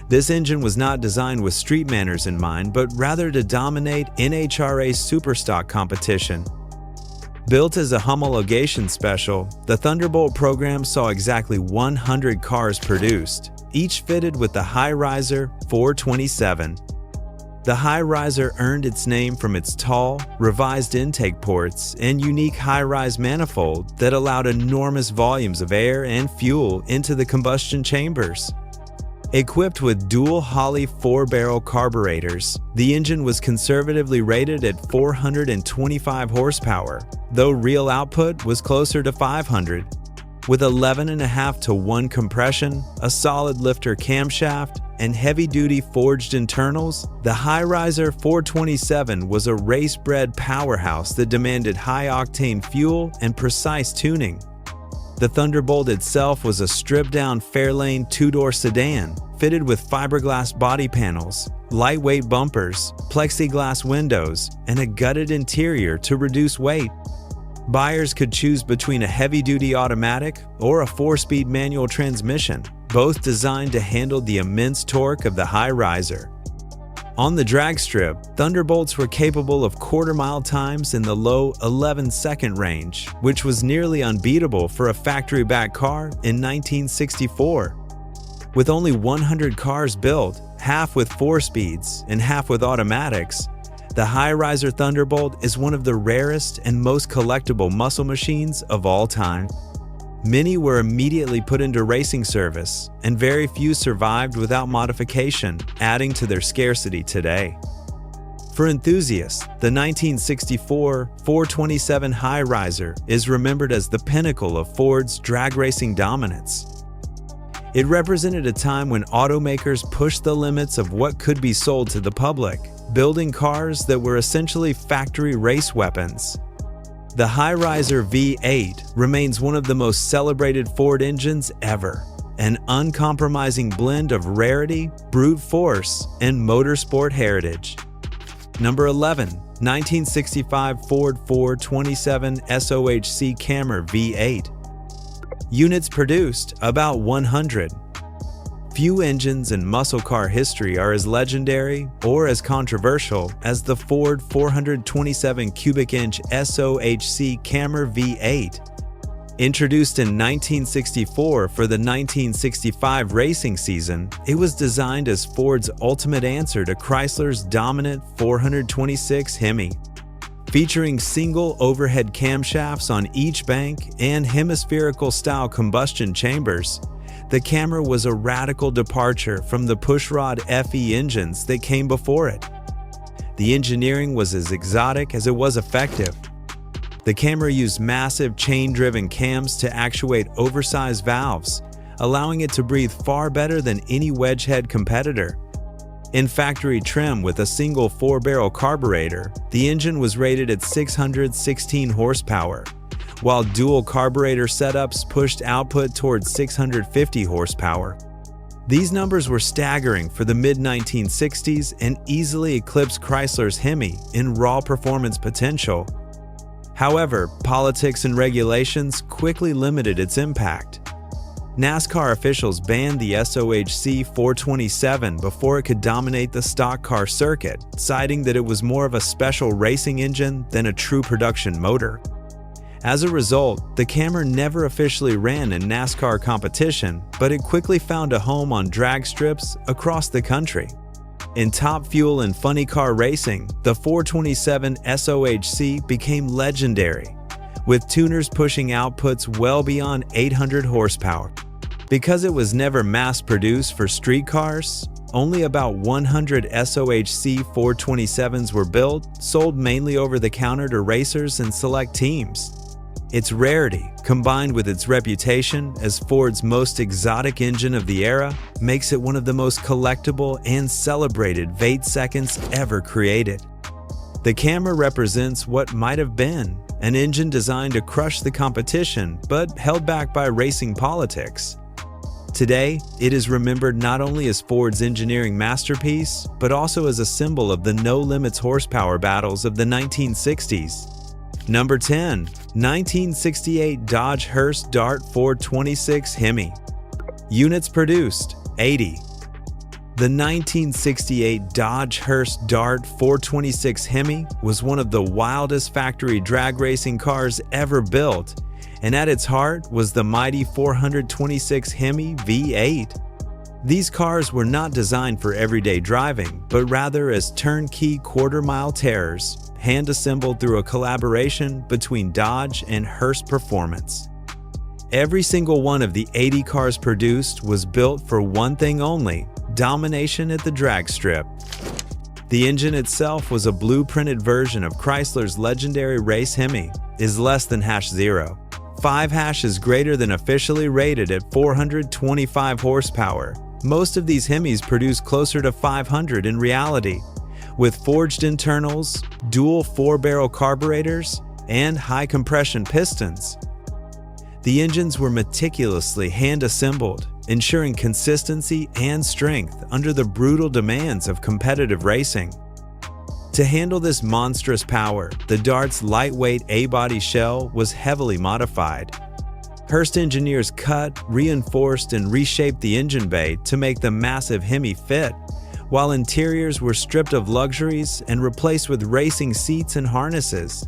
This engine was not designed with street manners in mind, but rather to dominate NHRA Superstock competition. Built as a homologation special, the Thunderbolt program saw exactly 100 cars produced, each fitted with the high-riser 427. The high-riser earned its name from its tall, revised intake ports and unique high-rise manifold that allowed enormous volumes of air and fuel into the combustion chambers. Equipped with dual Holley 4-barrel carburetors, the engine was conservatively rated at 425 horsepower, though real output was closer to 500. With 11.5 to 1 compression, a solid lifter camshaft, and heavy-duty forged internals, the high-riser 427 was a race-bred powerhouse that demanded high-octane fuel and precise tuning. The Thunderbolt itself was a stripped-down Fairlane two-door sedan, fitted with fiberglass body panels, lightweight bumpers, plexiglass windows, and a gutted interior to reduce weight. Buyers could choose between a heavy-duty automatic or a 4-speed manual transmission, both designed to handle the immense torque of the high-riser. On the drag strip, Thunderbolts were capable of quarter-mile times in the low 11-second range, which was nearly unbeatable for a factory-backed car in 1964. With only 100 cars built, half with 4-speeds and half with automatics, the high-riser Thunderbolt is one of the rarest and most collectible muscle machines of all time. Many were immediately put into racing service, and very few survived without modification, adding to their scarcity today. For enthusiasts, the 1964 427 High Riser is remembered as the pinnacle of Ford's drag racing dominance. It represented a time when automakers pushed the limits of what could be sold to the public, building cars that were essentially factory race weapons. The High Riser V8 remains one of the most celebrated Ford engines ever, an uncompromising blend of rarity, brute force, and motorsport heritage. Number 11. 1965 Ford 427 SOHC Camry V8. Units produced, about 100. Few engines in muscle car history are as legendary or as controversial as the Ford 427 cubic inch SOHC Camry V8. Introduced in 1964 for the 1965 racing season, it was designed as Ford's ultimate answer to Chrysler's dominant 426 Hemi. Featuring single overhead camshafts on each bank and hemispherical-style combustion chambers, the Camry was a radical departure from the pushrod FE engines that came before it. The engineering was as exotic as it was effective. The Camry used massive chain-driven cams to actuate oversized valves, allowing it to breathe far better than any wedgehead competitor. In factory trim with a single 4-barrel carburetor, the engine was rated at 616 horsepower, while dual carburetor setups pushed output towards 650 horsepower. These numbers were staggering for the mid-1960s and easily eclipsed Chrysler's Hemi in raw performance potential. However, politics and regulations quickly limited its impact. NASCAR officials banned the SOHC 427 before it could dominate the stock car circuit, citing that it was more of a special racing engine than a true production motor. As a result, the Camry never officially ran in NASCAR competition, but it quickly found a home on drag strips across the country. In Top Fuel and funny car racing, the 427 SOHC became legendary, with tuners pushing outputs well beyond 800 horsepower. Because it was never mass-produced for street cars, only about 100 SOHC 427s were built, sold mainly over the counter to racers and select teams. Its rarity, combined with its reputation as Ford's most exotic engine of the era, makes it one of the most collectible and celebrated V8 seconds ever created. The Camry represents what might have been, an engine designed to crush the competition but held back by racing politics. Today, it is remembered not only as Ford's engineering masterpiece, but also as a symbol of the no-limits horsepower battles of the 1960s. Number 10. 1968 Dodge Hearst Dart 426 Hemi. Units produced, 80. The 1968 Dodge Hearst Dart 426 Hemi was one of the wildest factory drag racing cars ever built, and at its heart was the mighty 426 Hemi V8. These cars were not designed for everyday driving, but rather as turnkey quarter-mile terrors, hand-assembled through a collaboration between Dodge and Hearst Performance. Every single one of the 80 cars produced was built for one thing only: domination at the drag strip. The engine itself was a blueprinted version of Chrysler's legendary race Hemi, is less than -0. 5 hashes greater than officially rated at 425 horsepower. Most of these Hemis produce closer to 500 in reality, with forged internals, dual 4-barrel carburetors, and high-compression pistons. The engines were meticulously hand-assembled, ensuring consistency and strength under the brutal demands of competitive racing. To handle this monstrous power, the Dart's lightweight A-body shell was heavily modified. Hearst engineers cut, reinforced, and reshaped the engine bay to make the massive Hemi fit, while interiors were stripped of luxuries and replaced with racing seats and harnesses.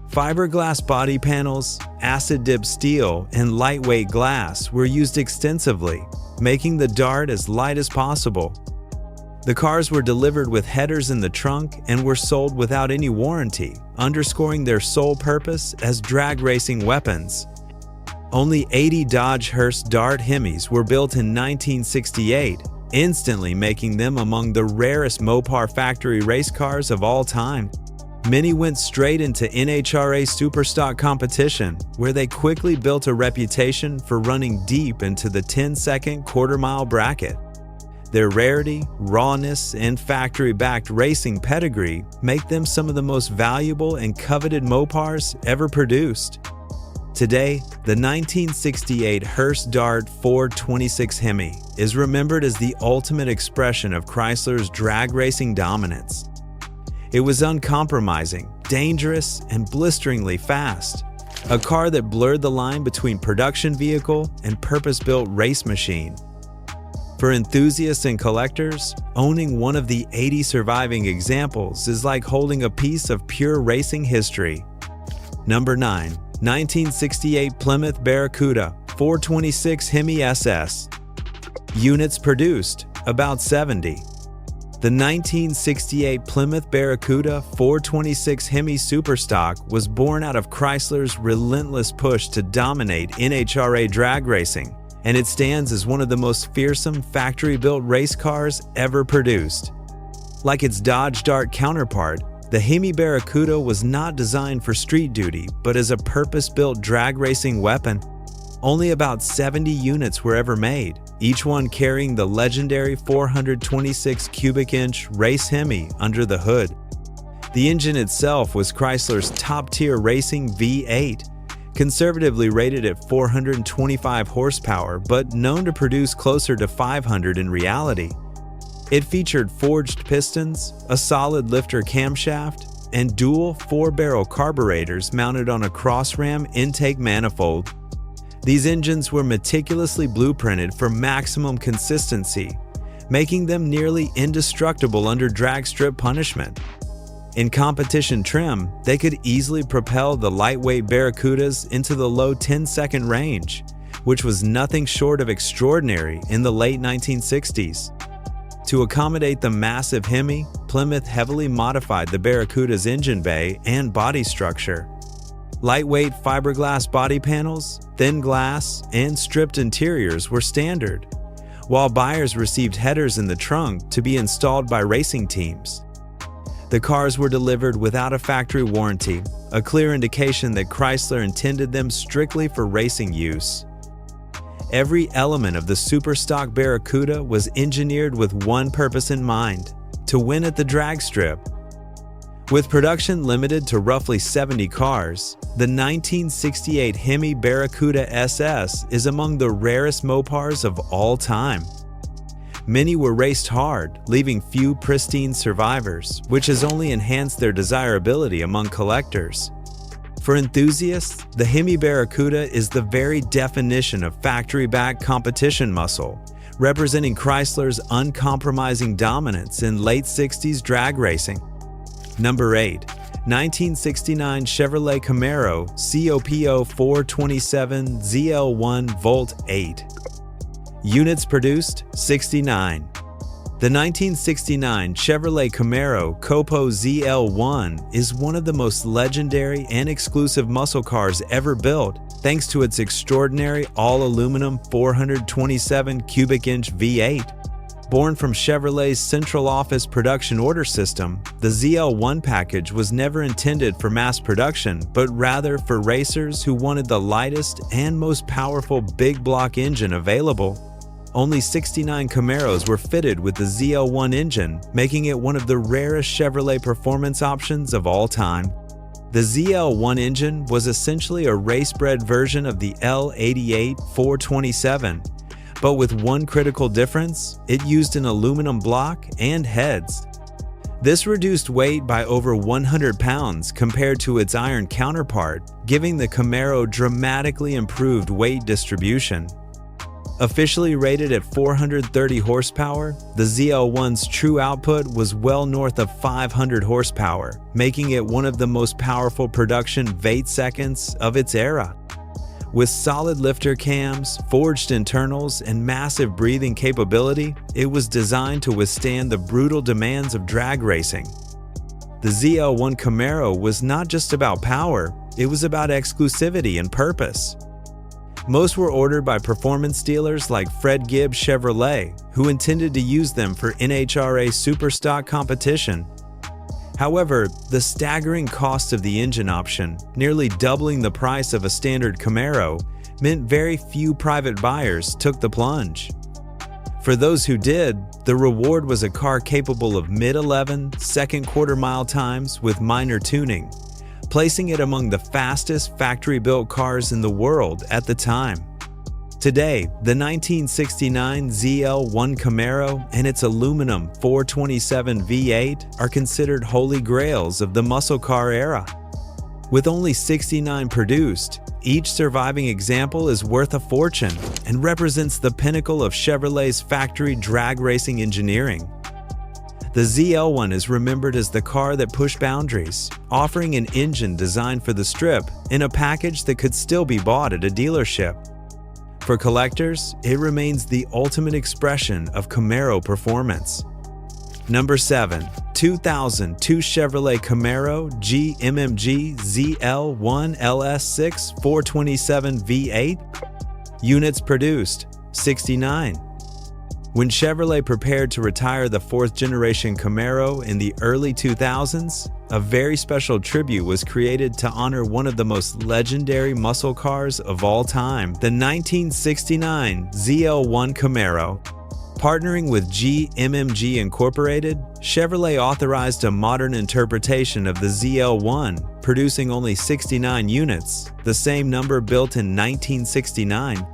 Fiberglass body panels, acid-dipped steel, and lightweight glass were used extensively, making the Dart as light as possible. The cars were delivered with headers in the trunk and were sold without any warranty, underscoring their sole purpose as drag racing weapons. Only 80 Dodge Hearst Dart Hemis were built in 1968, instantly making them among the rarest Mopar factory race cars of all time. Many went straight into NHRA Superstock competition, where they quickly built a reputation for running deep into the 10-second quarter-mile bracket. Their rarity, rawness, and factory-backed racing pedigree make them some of the most valuable and coveted Mopars ever produced. Today, the 1968 Hearst Dart 426 Hemi is remembered as the ultimate expression of Chrysler's drag racing dominance. It was uncompromising, dangerous, and blisteringly fast, a car that blurred the line between production vehicle and purpose-built race machine. For enthusiasts and collectors, owning one of the 80 surviving examples is like holding a piece of pure racing history. Number 9. 1968 Plymouth Barracuda 426 Hemi SS. Units produced, about 70. The 1968 Plymouth Barracuda 426 Hemi Superstock was born out of Chrysler's relentless push to dominate NHRA drag racing, and it stands as one of the most fearsome factory-built race cars ever produced. Like its Dodge Dart counterpart, the Hemi Barracuda was not designed for street duty, but as a purpose-built drag racing weapon. Only about 70 units were ever made, each one carrying the legendary 426 cubic inch race Hemi under the hood. The engine itself was Chrysler's top-tier racing V8, conservatively rated at 425 horsepower but known to produce closer to 500 in reality. It featured forged pistons, a solid lifter camshaft, and dual 4-barrel carburetors mounted on a cross-ram intake manifold. These engines were meticulously blueprinted for maximum consistency, making them nearly indestructible under drag strip punishment. In competition trim, they could easily propel the lightweight Barracudas into the low 10-second range, which was nothing short of extraordinary in the late 1960s. To accommodate the massive Hemi, Plymouth heavily modified the Barracuda's engine bay and body structure. Lightweight fiberglass body panels, thin glass, and stripped interiors were standard, while buyers received headers in the trunk to be installed by racing teams. The cars were delivered without a factory warranty, a clear indication that Chrysler intended them strictly for racing use. Every element of the Superstock Barracuda was engineered with one purpose in mind: to win at the drag strip. With production limited to roughly 70 cars, the 1968 Hemi Barracuda SS is among the rarest Mopars of all time. Many were raced hard, leaving few pristine survivors, which has only enhanced their desirability among collectors. For enthusiasts, the Hemi Barracuda is the very definition of factory-backed competition muscle, representing Chrysler's uncompromising dominance in late 60s drag racing. Number 8. 1969 Chevrolet Camaro COPO 427 ZL1 Volt 8. Units produced, 69. The 1969 Chevrolet Camaro Copo ZL1 is one of the most legendary and exclusive muscle cars ever built, thanks to its extraordinary all-aluminum 427 cubic inch V8. Born from Chevrolet's central office production order system, the ZL1 package was never intended for mass production, but rather for racers who wanted the lightest and most powerful big block engine available. Only 69 Camaros were fitted with the ZL1 engine, making it one of the rarest Chevrolet performance options of all time. The ZL1 engine was essentially a race-bred version of the L88 427, but with one critical difference: it used an aluminum block and heads. This reduced weight by over 100 pounds compared to its iron counterpart, giving the Camaro dramatically improved weight distribution. Officially rated at 430 horsepower, the ZL1's true output was well north of 500 horsepower, making it one of the most powerful production V8 seconds of its era. With solid lifter cams, forged internals, and massive breathing capability, it was designed to withstand the brutal demands of drag racing. The ZL1 Camaro was not just about power, it was about exclusivity and purpose. Most were ordered by performance dealers like Fred Gibbs Chevrolet, who intended to use them for NHRA Superstock competition. However, the staggering cost of the engine option, nearly doubling the price of a standard Camaro, meant very few private buyers took the plunge. For those who did, the reward was a car capable of mid-11 second quarter-mile times with minor tuning, placing it among the fastest factory-built cars in the world at the time. Today, the 1969 ZL1 Camaro and its aluminum 427 V8 are considered holy grails of the muscle car era. With only 69 produced, each surviving example is worth a fortune and represents the pinnacle of Chevrolet's factory drag racing engineering. The ZL1 is remembered as the car that pushed boundaries, offering an engine designed for the strip in a package that could still be bought at a dealership. For collectors, it remains the ultimate expression of Camaro performance. Number 7. 2002 Chevrolet Camaro GMMG ZL1 LS6 427 V8. Units produced, 69. When Chevrolet prepared to retire the fourth-generation Camaro in the early 2000s, a very special tribute was created to honor one of the most legendary muscle cars of all time, the 1969 ZL1 Camaro. Partnering with GMMG Incorporated, Chevrolet authorized a modern interpretation of the ZL1, producing only 69 units, the same number built in 1969.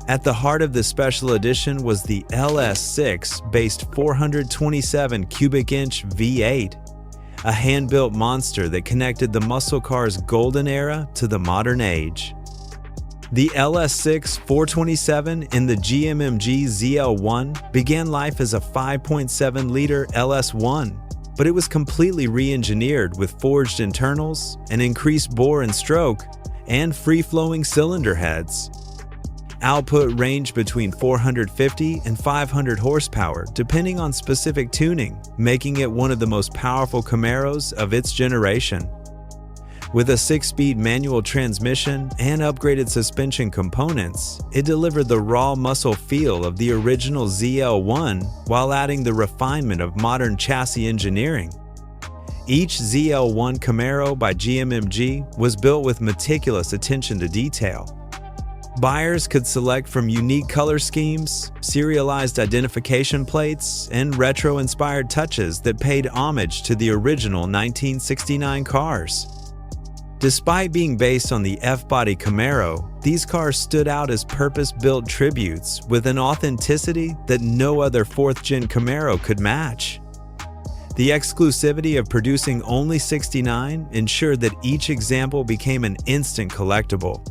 At the heart of the special edition was the LS6-based 427 cubic inch V8, a hand-built monster that connected the muscle car's golden era to the modern age. The LS6 427 in the GMMG ZL1 began life as a 5.7-liter LS1, but it was completely re-engineered with forged internals, an increased bore and stroke, and free-flowing cylinder heads. Output ranged between 450 and 500 horsepower depending on specific tuning, making it one of the most powerful Camaros of its generation. With a 6-speed manual transmission and upgraded suspension components, it delivered the raw muscle feel of the original ZL1 while adding the refinement of modern chassis engineering. Each ZL1 Camaro by GMMG was built with meticulous attention to detail. Buyers could select from unique color schemes, serialized identification plates, and retro-inspired touches that paid homage to the original 1969 cars. Despite being based on the F-body Camaro, these cars stood out as purpose-built tributes with an authenticity that no other fourth-gen Camaro could match. The exclusivity of producing only 69 ensured that each example became an instant collectible.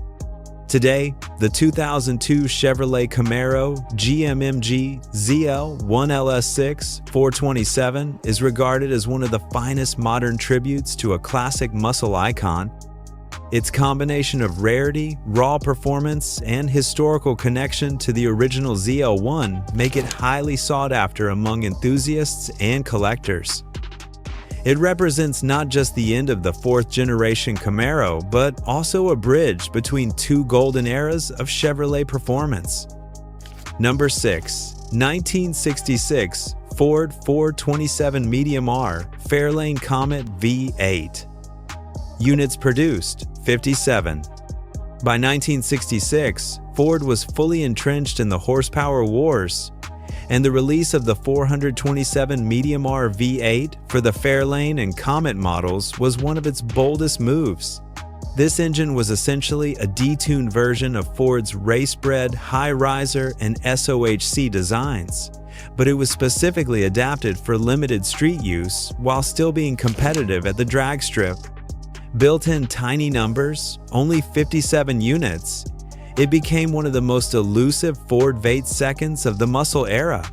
Today, the 2002 Chevrolet Camaro GMMG ZL1 LS6 427 is regarded as one of the finest modern tributes to a classic muscle icon. Its combination of rarity, raw performance, and historical connection to the original ZL1 make it highly sought after among enthusiasts and collectors. It represents not just the end of the fourth-generation Camaro, but also a bridge between two golden eras of Chevrolet performance. Number 6. 1966 Ford 427 Medium R Fairlane Comet V8. Units produced, 57. By 1966, Ford was fully entrenched in the horsepower wars, and the release of the 427 Medium R V8 for the Fairlane and Comet models was one of its boldest moves. This engine was essentially a detuned version of Ford's race-bred, high-riser, and SOHC designs, but it was specifically adapted for limited street use while still being competitive at the drag strip. Built in tiny numbers, only 57 units, It became one of the most elusive Ford V8 seconds of the muscle era.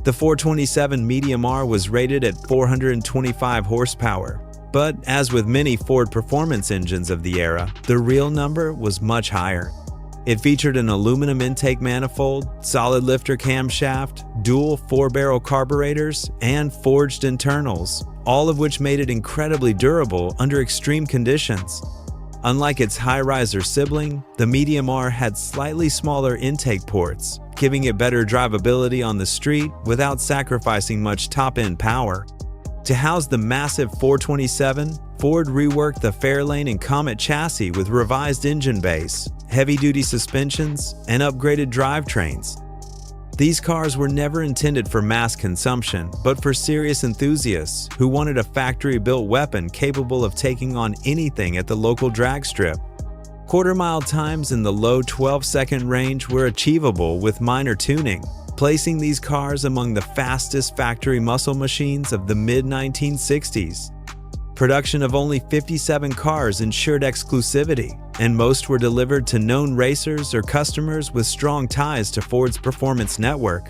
The 427 Medium R was rated at 425 horsepower, but as with many Ford performance engines of the era, the real number was much higher. It featured an aluminum intake manifold, solid lifter camshaft, dual 4-barrel carburetors, and forged internals, all of which made it incredibly durable under extreme conditions. Unlike its high-riser sibling, the Medium R had slightly smaller intake ports, giving it better drivability on the street without sacrificing much top-end power. To house the massive 427, Ford reworked the Fairlane and Comet chassis with revised engine base, heavy-duty suspensions, and upgraded drivetrains. These cars were never intended for mass consumption, but for serious enthusiasts who wanted a factory-built weapon capable of taking on anything at the local drag strip. Quarter-mile times in the low 12-second range were achievable with minor tuning, placing these cars among the fastest factory muscle machines of the mid-1960s. Production of only 57 cars ensured exclusivity, and most were delivered to known racers or customers with strong ties to Ford's performance network.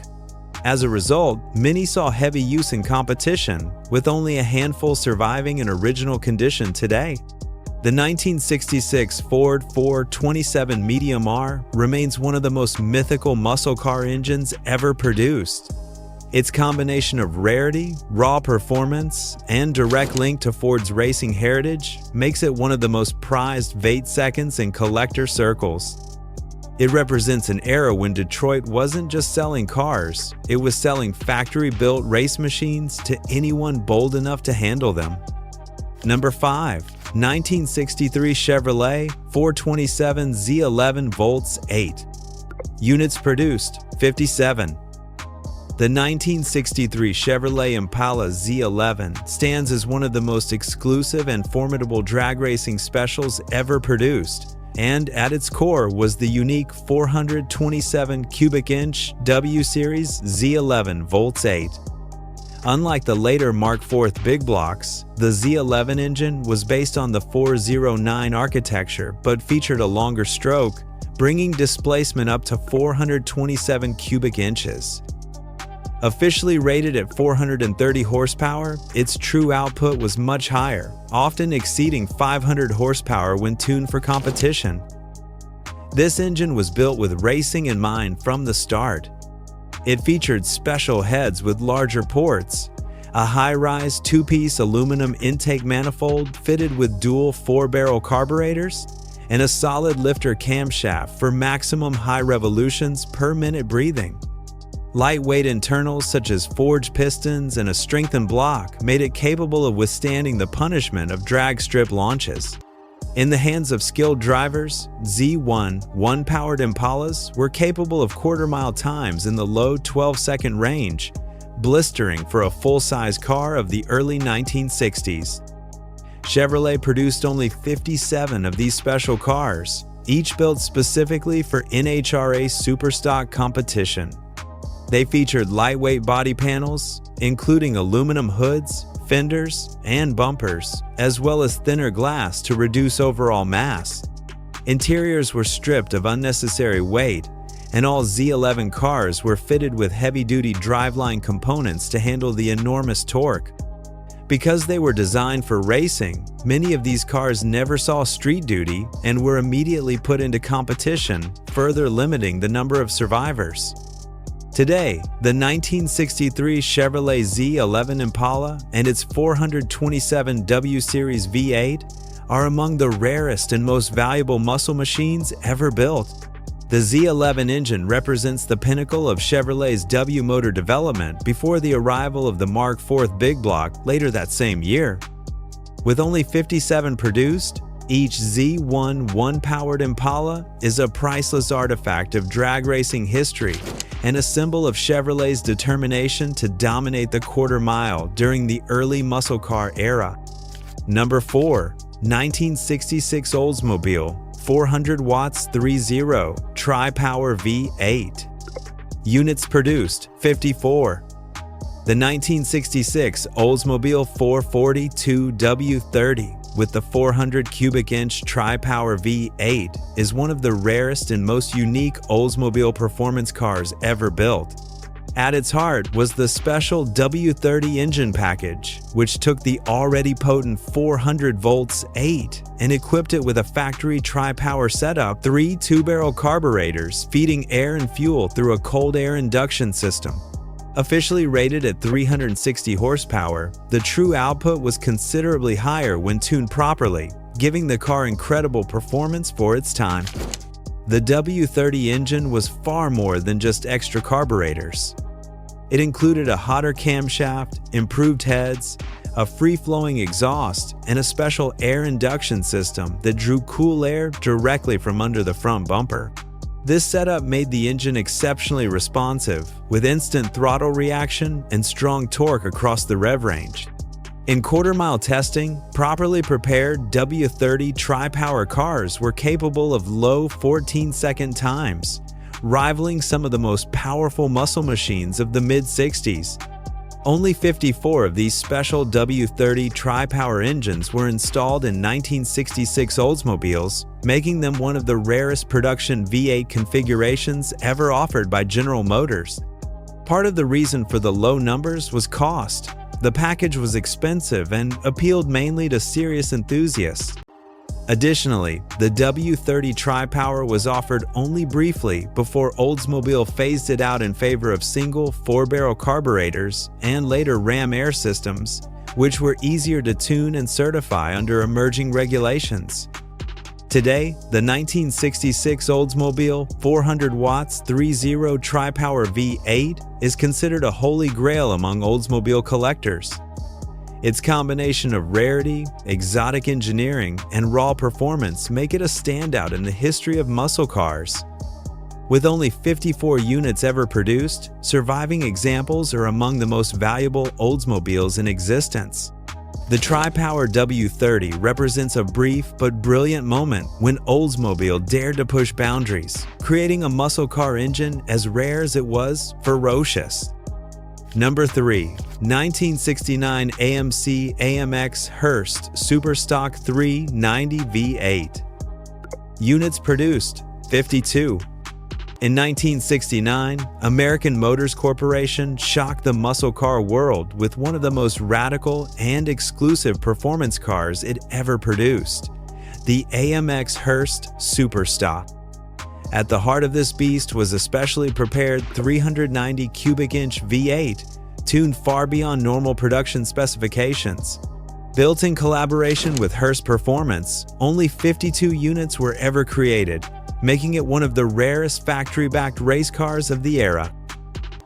As a result, many saw heavy use in competition, with only a handful surviving in original condition today. The 1966 Ford 427 Medium R remains one of the most mythical muscle car engines ever produced. Its combination of rarity, raw performance, and direct link to Ford's racing heritage makes it one of the most prized V8 seconds in collector circles. It represents an era when Detroit wasn't just selling cars, it was selling factory-built race machines to anyone bold enough to handle them. Number 5. 1963 Chevrolet 427 Z11 Volts 8. Units produced, 57. The 1963 Chevrolet Impala Z11 stands as one of the most exclusive and formidable drag racing specials ever produced, and at its core was the unique 427 cubic inch W Series Z11 Volts 8. Unlike the later Mark IV big blocks, the Z11 engine was based on the 409 architecture but featured a longer stroke, bringing displacement up to 427 cubic inches. Officially rated at 430 horsepower, its true output was much higher, often exceeding 500 horsepower when tuned for competition. This engine was built with racing in mind from the start. It featured special heads with larger ports, a high-rise two-piece aluminum intake manifold fitted with dual 4-barrel carburetors, and a solid lifter camshaft for maximum high revolutions per minute breathing. Lightweight internals such as forged pistons and a strengthened block made it capable of withstanding the punishment of drag strip launches. In the hands of skilled drivers, Z1 one-powered Impalas were capable of quarter-mile times in the low 12-second range, blistering for a full-size car of the early 1960s. Chevrolet produced only 57 of these special cars, each built specifically for NHRA Superstock competition. They featured lightweight body panels, including aluminum hoods, fenders, and bumpers, as well as thinner glass to reduce overall mass. Interiors were stripped of unnecessary weight, and all Z11 cars were fitted with heavy-duty driveline components to handle the enormous torque. Because they were designed for racing, many of these cars never saw street duty and were immediately put into competition, further limiting the number of survivors. Today, the 1963 Chevrolet Z11 Impala and its 427 W Series V8 are among the rarest and most valuable muscle machines ever built. The Z11 engine represents the pinnacle of Chevrolet's W motor development before the arrival of the Mark IV big block later that same year. With only 57 produced, each Z1 one-powered Impala is a priceless artifact of drag racing history and a symbol of Chevrolet's determination to dominate the quarter mile during the early muscle car era. Number 4. 1966 Oldsmobile 400 watts 30 Tri-Power V8. Units produced, 54. The 1966 Oldsmobile 442 W30 with the 400 cubic inch tri-power V8 is one of the rarest and most unique Oldsmobile performance cars ever built. At its heart was the special W30 engine package, which took the already potent 400 volts 8 and equipped it with a factory tri-power setup, 3 two-barrel carburetors feeding air and fuel through a cold air induction system. Officially rated at 360 horsepower, the true output was considerably higher when tuned properly, giving the car incredible performance for its time. The W30 engine was far more than just extra carburetors. It included a hotter camshaft, improved heads, a free-flowing exhaust, and a special air induction system that drew cool air directly from under the front bumper. This setup made the engine exceptionally responsive, with instant throttle reaction and strong torque across the rev range. In quarter-mile testing, properly prepared W30 tri-power cars were capable of low 14-second times, rivaling some of the most powerful muscle machines of the mid-60s. Only 54 of these special W30 tri-power engines were installed in 1966 Oldsmobiles, making them one of the rarest production V8 configurations ever offered by General Motors. Part of the reason for the low numbers was cost. The package was expensive and appealed mainly to serious enthusiasts. Additionally, the W30 tri-power was offered only briefly before Oldsmobile phased it out in favor of single 4-barrel carburetors and later Ram air systems, which were easier to tune and certify under emerging regulations. Today, the 1966 Oldsmobile 400 watts 3.0 tri-power V8 is considered a holy grail among Oldsmobile collectors. Its combination of rarity, exotic engineering, and raw performance make it a standout in the history of muscle cars. With only 54 units ever produced, surviving examples are among the most valuable Oldsmobiles in existence. The tri-power W30 represents a brief but brilliant moment when Oldsmobile dared to push boundaries, creating a muscle car engine as rare as it was ferocious. Number 3. 1969 AMC AMX Hearst Superstock 390 V8. Units produced, 52. In 1969, American Motors Corporation shocked the muscle car world with one of the most radical and exclusive performance cars it ever produced, the AMX Hearst Superstock. At the heart of this beast was a specially prepared 390 cubic inch V8, tuned far beyond normal production specifications. Built in collaboration with Hearst Performance, only 52 units were ever created, making it one of the rarest factory-backed race cars of the era.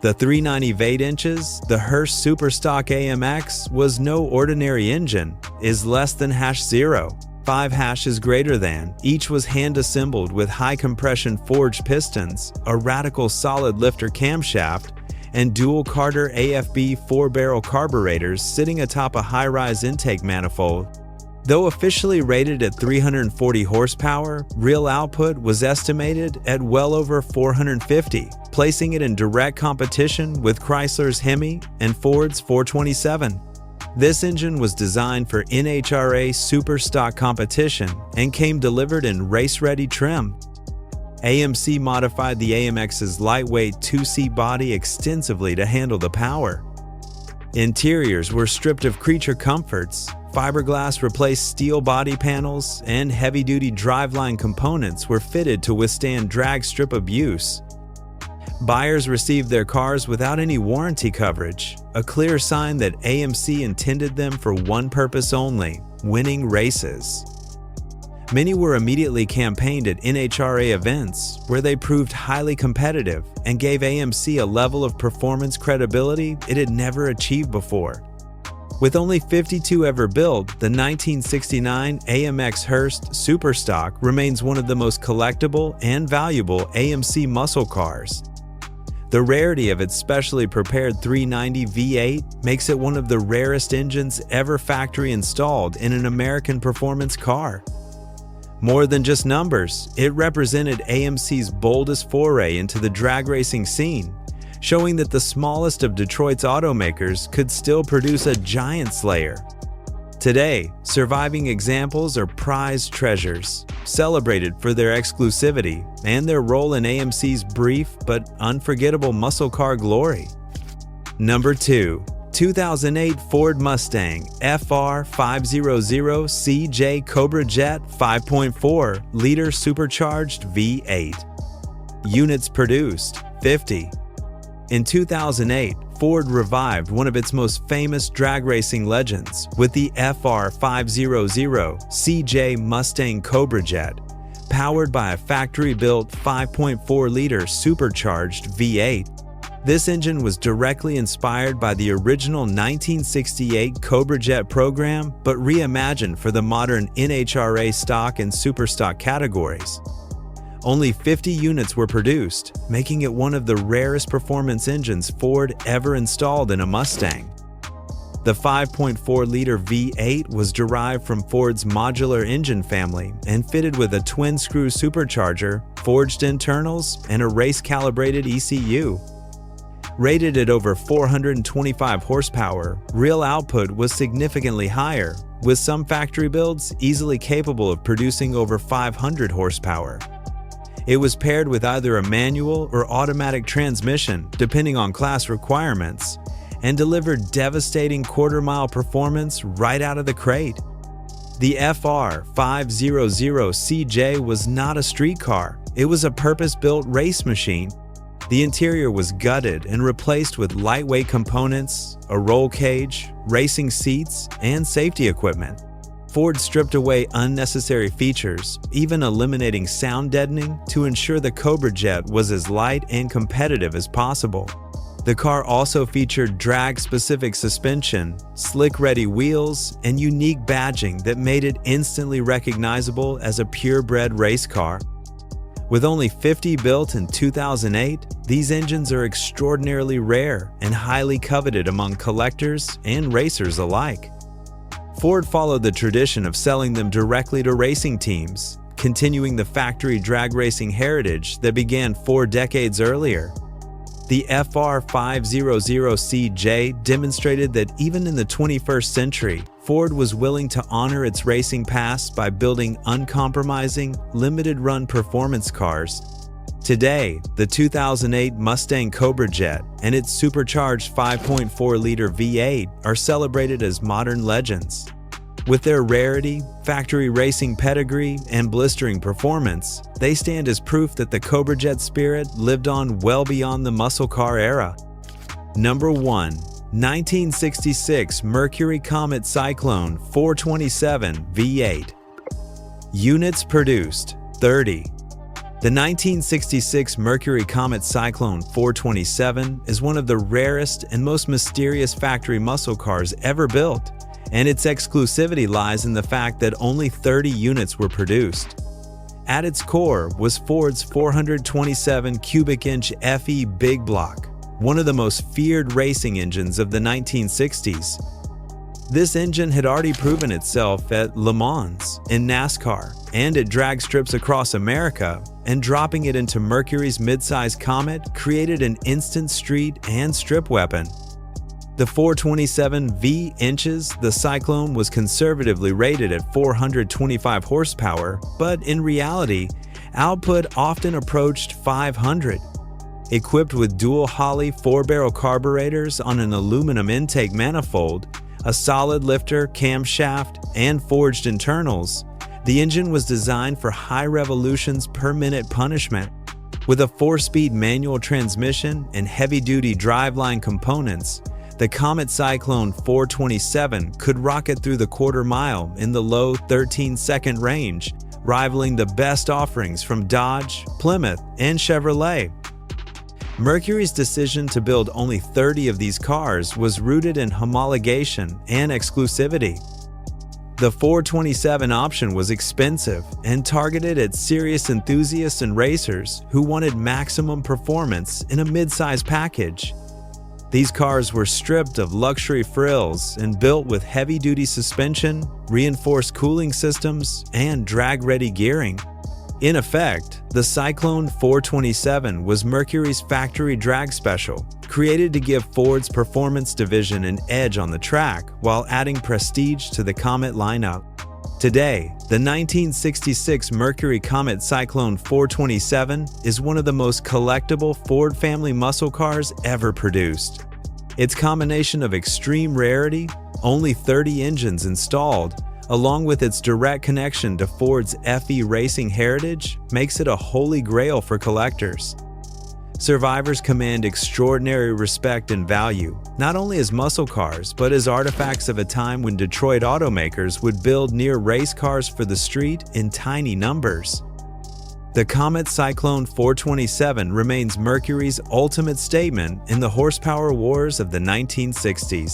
The 390 V8-inches, the Hearst Superstock AMX, was no ordinary engine, is less than #0. 5 hashes greater than. Each was hand-assembled with high-compression forged pistons, a radical solid lifter camshaft, and dual Carter AFB 4-barrel carburetors sitting atop a high-rise intake manifold. Though officially rated at 340 horsepower, real output was estimated at well over 450, placing it in direct competition with Chrysler's Hemi and Ford's 427. This engine was designed for NHRA Superstock competition and came delivered in race-ready trim. AMC modified the AMX's lightweight 2-seat body extensively to handle the power. Interiors were stripped of creature comforts, fiberglass replaced steel body panels, and heavy-duty driveline components were fitted to withstand drag strip abuse. Buyers received their cars without any warranty coverage, a clear sign that AMC intended them for one purpose only: winning races. Many were immediately campaigned at NHRA events, where they proved highly competitive and gave AMC a level of performance credibility it had never achieved before. With only 52 ever built, the 1969 AMX Hearst Superstock remains one of the most collectible and valuable AMC muscle cars. The rarity of its specially prepared 390 V8 makes it one of the rarest engines ever factory installed in an American performance car. More than just numbers, it represented AMC's boldest foray into the drag racing scene, showing that the smallest of Detroit's automakers could still produce a giant slayer. Today, surviving examples are prized treasures, celebrated for their exclusivity and their role in AMC's brief but unforgettable muscle car glory. Number 2. 2008 Ford Mustang FR500CJ Cobra Jet 5.4-liter supercharged V8. Units produced, 50. In 2008, Ford revived one of its most famous drag racing legends with the FR500CJ Mustang Cobra Jet, powered by a factory-built 5.4-liter supercharged V8. This engine was directly inspired by the original 1968 Cobra Jet program, but reimagined for the modern NHRA stock and superstock categories. Only 50 units were produced, making it one of the rarest performance engines Ford ever installed in a Mustang. The 5.4-liter V8 was derived from Ford's modular engine family and fitted with a twin-screw supercharger, forged internals, and a race-calibrated ECU. Rated at over 425 horsepower, real output was significantly higher, with some factory builds easily capable of producing over 500 horsepower. It was paired with either a manual or automatic transmission, depending on class requirements, and delivered devastating quarter-mile performance right out of the crate. The FR500CJ was not a street car, it was a purpose-built race machine. The interior was gutted and replaced with lightweight components, a roll cage, racing seats, and safety equipment. Ford stripped away unnecessary features, even eliminating sound deadening to ensure the Cobra Jet was as light and competitive as possible. The car also featured drag-specific suspension, slick-ready wheels, and unique badging that made it instantly recognizable as a purebred race car. With only 50 built in 2008, these engines are extraordinarily rare and highly coveted among collectors and racers alike. Ford followed the tradition of selling them directly to racing teams, continuing the factory drag racing heritage that began 4 decades earlier. The FR500CJ demonstrated that even in the 21st century, Ford was willing to honor its racing past by building uncompromising, limited-run performance cars. Today, the 2008 Mustang Cobra Jet and its supercharged 5.4-liter V8 are celebrated as modern legends. With their rarity, factory racing pedigree, and blistering performance, they stand as proof that the Cobra Jet spirit lived on well beyond the muscle car era. Number 1. 1966 Mercury Comet Cyclone 427 V8. Units produced, 30. The 1966 Mercury Comet Cyclone 427 is one of the rarest and most mysterious factory muscle cars ever built, and its exclusivity lies in the fact that only 30 units were produced. At its core was Ford's 427 cubic inch FE Big Block, one of the most feared racing engines of the 1960s. This engine had already proven itself at Le Mans, in NASCAR, and at drag strips across America, and dropping it into Mercury's midsize Comet created an instant street and strip weapon. The 427 V-inches, the Cyclone was conservatively rated at 425 horsepower, but in reality, output often approached 500. Equipped with dual Holley 4-barrel carburetors on an aluminum intake manifold, a solid lifter, camshaft, and forged internals, the engine was designed for high revolutions per minute punishment. With a 4-speed manual transmission and heavy-duty driveline components, the Comet Cyclone 427 could rocket through the quarter mile in the low 13-second range, rivaling the best offerings from Dodge, Plymouth, and Chevrolet. Mercury's decision to build only 30 of these cars was rooted in homologation and exclusivity. The 427 option was expensive and targeted at serious enthusiasts and racers who wanted maximum performance in a mid-size package. These cars were stripped of luxury frills and built with heavy-duty suspension, reinforced cooling systems, and drag-ready gearing. In effect, The Cyclone 427 was Mercury's factory drag special, created to give Ford's performance division an edge on the track while adding prestige to the Comet lineup. Today, the 1966 Mercury Comet Cyclone 427 is one of the most collectible Ford family muscle cars ever produced. Its combination of extreme rarity, only 30 engines installed, along with its direct connection to Ford's FE racing heritage, makes it a holy grail for collectors. Survivors command extraordinary respect and value, not only as muscle cars, but as artifacts of a time when Detroit automakers would build near race cars for the street in tiny numbers. The Comet Cyclone 427 remains Mercury's ultimate statement in the horsepower wars of the 1960s.